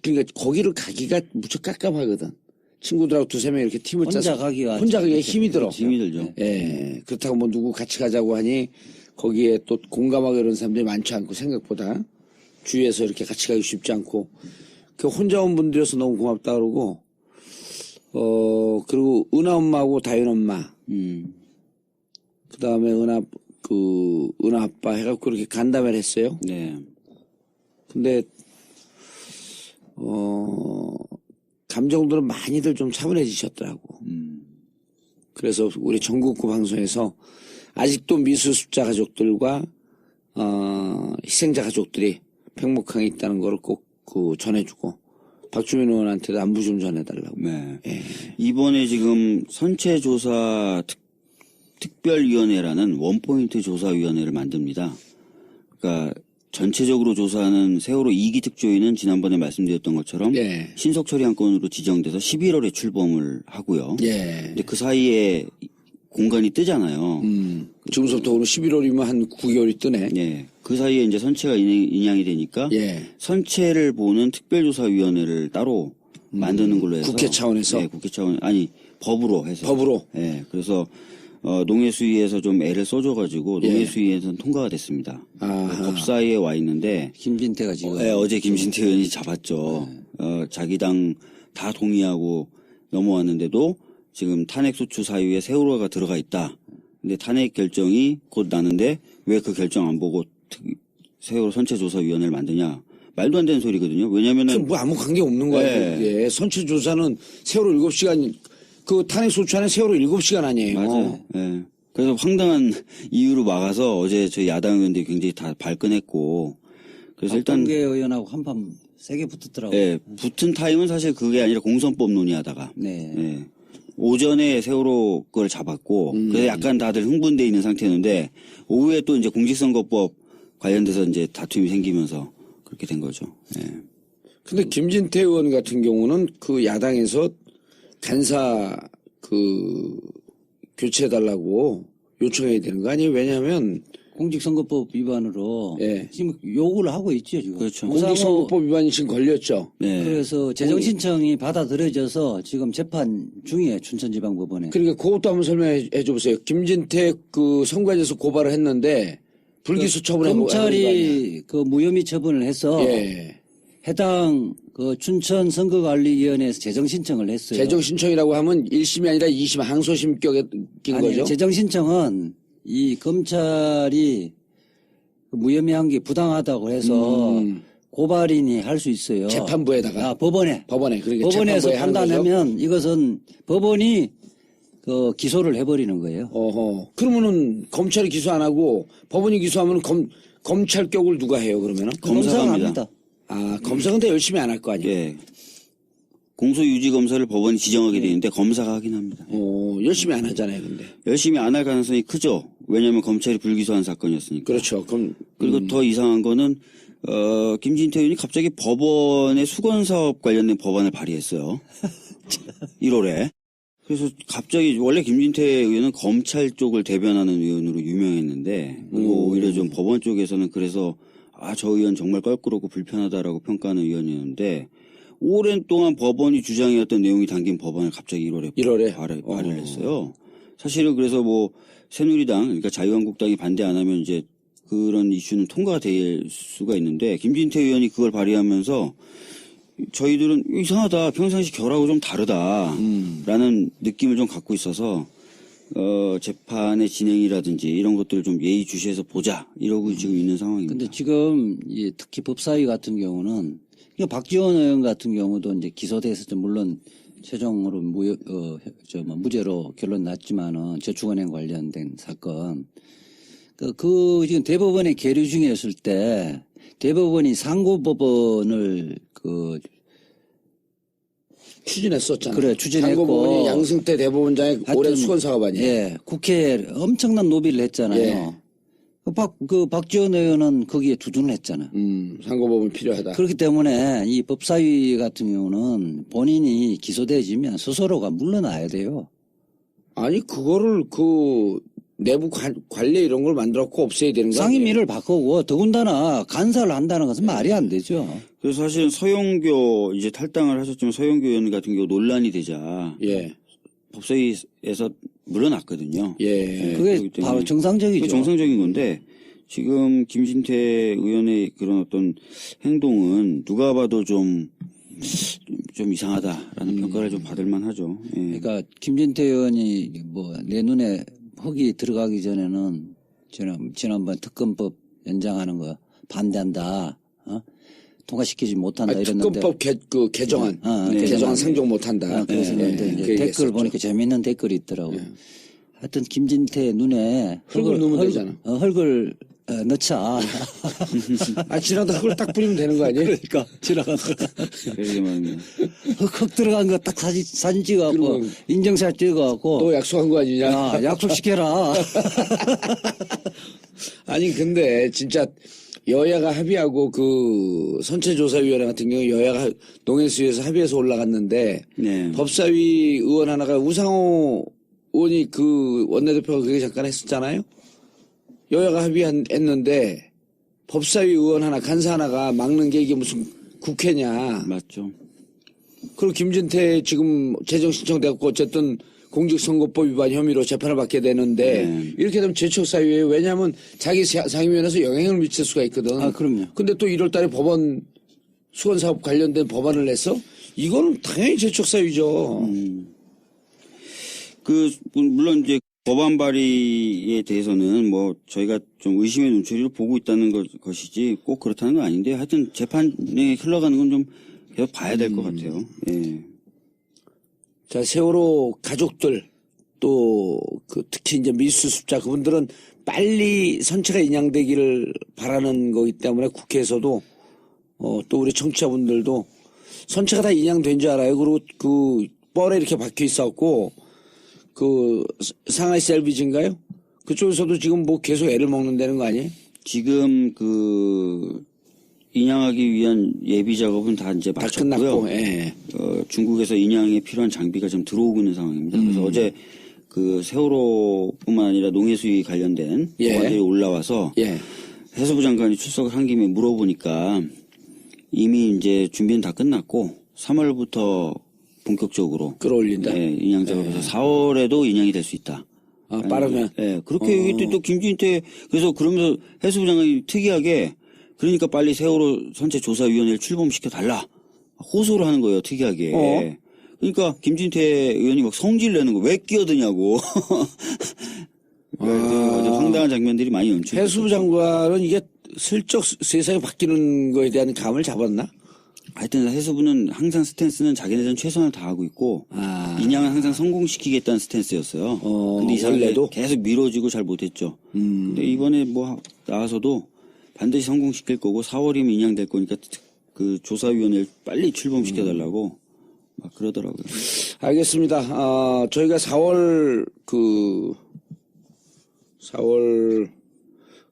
그러니까 거기를 가기가 무척 깝깝하거든. 친구들하고 2-3명 이렇게 팀을 짜서 혼자 가기가 힘이 들어.
힘이 들죠.
예. 그렇다고 뭐 누구 같이 가자고 하니 거기에 또 공감하고 이런 사람들이 많지 않고 생각보다 주위에서 이렇게 같이 가기 쉽지 않고 그 혼자 온 분들이어서 너무 고맙다 그러고 그리고 은하 엄마하고 다윤 엄마 그다음에 은하 아빠 해갖고 이렇게 간담회를 했어요.
네.
근데 감정들은 많이들 좀 차분해지셨더라고. 그래서 우리 전국구 방송에서 아직도 미수습자 가족들과 희생자 가족들이 팽목항에 있다는 걸 꼭 전해주고 박주민 의원한테도 안부 좀 전해달라고.
네.
예.
이번에 지금 선체조사 특별위원회라는 원포인트 조사위원회를 만듭니다. 그러니까 전체적으로 조사하는 세월호 2기 특조위는 지난번에 말씀드렸던 것처럼
예.
신속 처리 한 건으로 지정돼서 11월에 출범을 하고요.
예.
근데 그 사이에 공간이 뜨잖아요.
지금부터 오늘 11월이면 한 9개월이 뜨네.
예. 그 사이에 이제 선체가 인양이 되니까
예.
선체를 보는 특별조사위원회를 따로 만드는 걸로 해서
국회 차원에서?
네, 국회 차원 아니 법으로 해서
법으로?
예. 그래서 농해수위에서 좀 애를 써줘가지고 농해수위에서는 통과가 됐습니다. 법 사이에 와 있는데
김진태가 지금
어제 김진태 의원이 잡았죠. 자기 당 다 동의하고 넘어왔는데도 지금 탄핵소추 사유에 세월호가 들어가 있다. 근데 탄핵 결정이 곧 나는데 왜 그 결정 안 보고 세월호 선체조사위원회를 만드냐. 말도 안 되는 소리거든요. 왜냐면은.
뭐 아무 관계 없는 거야. 그게. 선체조사는 세월호 7시간, 그 탄핵소추 안에 세월호 7시간 아니에요.
맞아요. 예. 그래서 황당한 이유로 막아서 어제 저희 야당 의원들이 굉장히 다 발끈했고. 그래서 일단.
박범계 의원하고 한판 세게 붙었더라고요.
예. 붙은 타임은 사실 그게 아니라 공선법 논의하다가.
네.
예. 오전에 세월호 걸 잡았고, 그래서 약간 다들 흥분돼 있는 상태였는데, 오후에 또 이제 공직선거법 관련돼서 이제 다툼이 생기면서 그렇게 된 거죠. 예.
근데 김진태 의원 같은 경우는 그 야당에서 간사 교체해달라고 요청해야 되는 거 아니에요? 왜냐하면
공직선거법 위반으로
예.
지금 요구를 하고 있죠, 지금.
그렇죠.
공직선거법 위반이 지금 걸렸죠.
네.
그래서 재정신청이 받아들여져서 지금 재판 중이에요, 춘천지방법원에.
그러니까 그것도 한번 설명해 줘보세요. 김진태 그 선관위에서 고발을 했는데 불기소 처분하고
검찰이 그 무혐의 처분을 해서
예.
해당 그 춘천 선거관리위원회에서 재정신청을 했어요.
재정신청이라고 하면 1심이 아니라 2심 항소심격에 낀
아니,
거죠.
재정신청은 이 검찰이 그 무혐의한 게 부당하다고 해서 고발인이 할 수 있어요.
재판부에다가
법원에.
그러니까
법원에서
재판부에 하는 거죠?
판단하면 이것은 법원이 그 기소를 해버리는 거예요.
어허. 그러면은 검찰이 기소 안 하고 법원이 기소하면 검찰격을 누가 해요, 그러면은?
검사가
합니다.
검사 근데 열심히 안 할 거 아니에요?
예. 공소유지검사를 법원이 지정하게 되는데 검사가 하긴 합니다.
열심히 안 하잖아요, 근데.
열심히 안 할 가능성이 크죠. 왜냐하면 검찰이 불기소한 사건이었으니까.
그렇죠.
그리고 더 이상한 거는 김진태 의원이 갑자기 법원의 수건사업 관련된 법안을 발의했어요. 1월에. 그래서 갑자기 원래 김진태 의원은 검찰 쪽을 대변하는 의원으로 유명했는데 그리고 오히려 좀 법원 쪽에서는 그래서 저 의원 정말 껄끄럽고 불편하다라고 평가하는 의원이었는데 오랜 동안 법원이 주장해왔던 내용이 담긴 법안을 갑자기 1월에 발의를 했어요. 사실은 그래서 뭐 새누리당 그러니까 자유한국당이 반대 안 하면 이제 그런 이슈는 통과가 될 수가 있는데 김진태 의원이 그걸 발의하면서 저희들은 이상하다. 평상시 결하고 좀 다르다라는 느낌을 좀 갖고 있어서 재판의 진행이라든지 이런 것들을 좀 예의주시해서 보자 이러고 지금 있는 상황입니다.
근데 지금 특히 법사위 같은 경우는 박지원 의원 같은 경우도 이제 기소돼서 물론 최종으로 무죄로 결론 났지만은 저축은행 관련된 사건. 지금 대법원에 계류 중이었을 때 대법원이 상고법원을
추진했었잖아요.
그래, 추진했고.
상고법원이 양승태 대법원장의 올해 수건사업 아니에요?
예, 국회에 엄청난 노비를 했잖아요.
예.
박지원 의원은 거기에 투준을 했잖아요.
상고법원이 필요하다.
그렇기 때문에 이 법사위 같은 경우는 본인이 기소되어지면 스스로가 물러나야 돼요.
아니, 그거를 내부 관례 이런 걸 만들었고 없애야 되는 거예요.
상임위를 바꾸고 더군다나 간사를 한다는 것은 말이 안 되죠.
그래서 사실 서영교 이제 탈당을 하셨지만 서영교 의원 같은 경우 논란이 되자
예.
법사위에서 물러났거든요.
예.
그게
그렇기 때문에
바로 정상적이죠.
그게 정상적인 건데 지금 김진태 의원의 그런 어떤 행동은 누가 봐도 좀 이상하다라는 평가를 좀 받을 만하죠. 예.
그러니까 김진태 의원이 내 눈에 흙이 들어가기 전에는 지난번 특검법 연장하는 거 반대한다. 통과시키지 못한다 이랬는데.
특검법 개정안. 개정안 상정 못한다.
그래서 이제 댓글 보니까 재밌는 댓글이 있더라고요. 하여튼 김진태 눈에
흙을 넣으면 되잖아.
흙을 넣자.
지나다 흙을 딱 뿌리면 되는 거 아니에요?
그러니까 지나가다가
그러게 말이에요.
흙 들어간 거 딱 사진 찍어갖고 인증샷 찍어갖고
또 약속한 거 아니냐?
야, 약속시켜라.
아니 근데 진짜 여야가 합의하고 선체조사위원회 같은 경우 여야가 농해수위에서 합의해서 올라갔는데
네.
법사위 의원 하나가 우상호 의원이 원내대표가 그게 잠깐 했었잖아요. 여야가 합의했는데 법사위 의원 하나 간사 하나가 막는 게 이게 무슨 국회냐.
맞죠.
그리고 김진태 지금 재정 신청돼갖고 어쨌든 공직선거법 위반 혐의로 재판을 받게 되는데 이렇게 되면 제척사유예요. 왜냐하면 자기 상임위원회에서 영향을 미칠 수가 있거든.
그럼요.
근데 또 1월 달에 법원 수건사업 관련된 법안을 냈어? 이거는 당연히 제척사유죠.
물론 이제 법안 발의에 대해서는 저희가 좀 의심의 눈초리를 보고 있다는 것이지 꼭 그렇다는 건 아닌데 하여튼 재판에 흘러가는 건 좀 계속 봐야 될 것 같아요. 예.
자, 세월호 가족들 또 특히 이제 미수습자 그분들은 빨리 선체가 인양되기를 바라는 거기 때문에 국회에서도 또 우리 청취자분들도 선체가 다 인양된 줄 알아요. 그리고 뻘에 이렇게 박혀 있었고 상하이 셀비지인가요? 그쪽에서도 지금 계속 애를 먹는다는 거 아니에요?
지금 인양하기 위한 예비 작업은 다 이제
다
마쳤고요.
끝났고, 예.
중국에서 인양에 필요한 장비가 좀 들어오고 있는 상황입니다. 그래서 어제 세월호뿐만 아니라 농해수위 관련된 법안들이 올라와서 해수부 장관이 출석을 한 김에 물어보니까 이미 이제 준비는 다 끝났고 3월부터 본격적으로
끌어올린다.
인양 작업에서 4월에도 인양이 될 수 있다.
빠르면.
그렇게 얘기했더니 또 김진태 그러면서 해수부 장관이 특이하게 그러니까 빨리 세월호 선체조사위원회를 출범시켜 달라 호소를 하는 거예요. 특이하게. 그러니까 김진태 의원이 막 성질 내는 거 왜 끼어드냐고. 황당한 장면들이 많이 연출됐어요.
해수부 장관은 이게 슬쩍 세상이 바뀌는 거에 대한 감을 잡았나?
하여튼 해수부는 항상 스탠스는 자기네들은 최선을 다하고 있고 인양은 항상 성공시키겠다는 스탠스였어요. 근데 이상하게도 계속 미뤄지고 잘 못했죠. 근데 이번에 나와서도 반드시 성공시킬 거고 4월이면 인양될 거니까 조사위원회를 빨리 출범시켜달라고 막 그러더라고요.
알겠습니다. 저희가 4월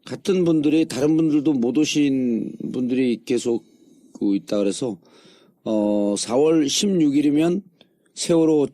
같은 분들이 다른 분들도 못 오신 분들이 계속 있다 그래서 4월 16일이면 세월호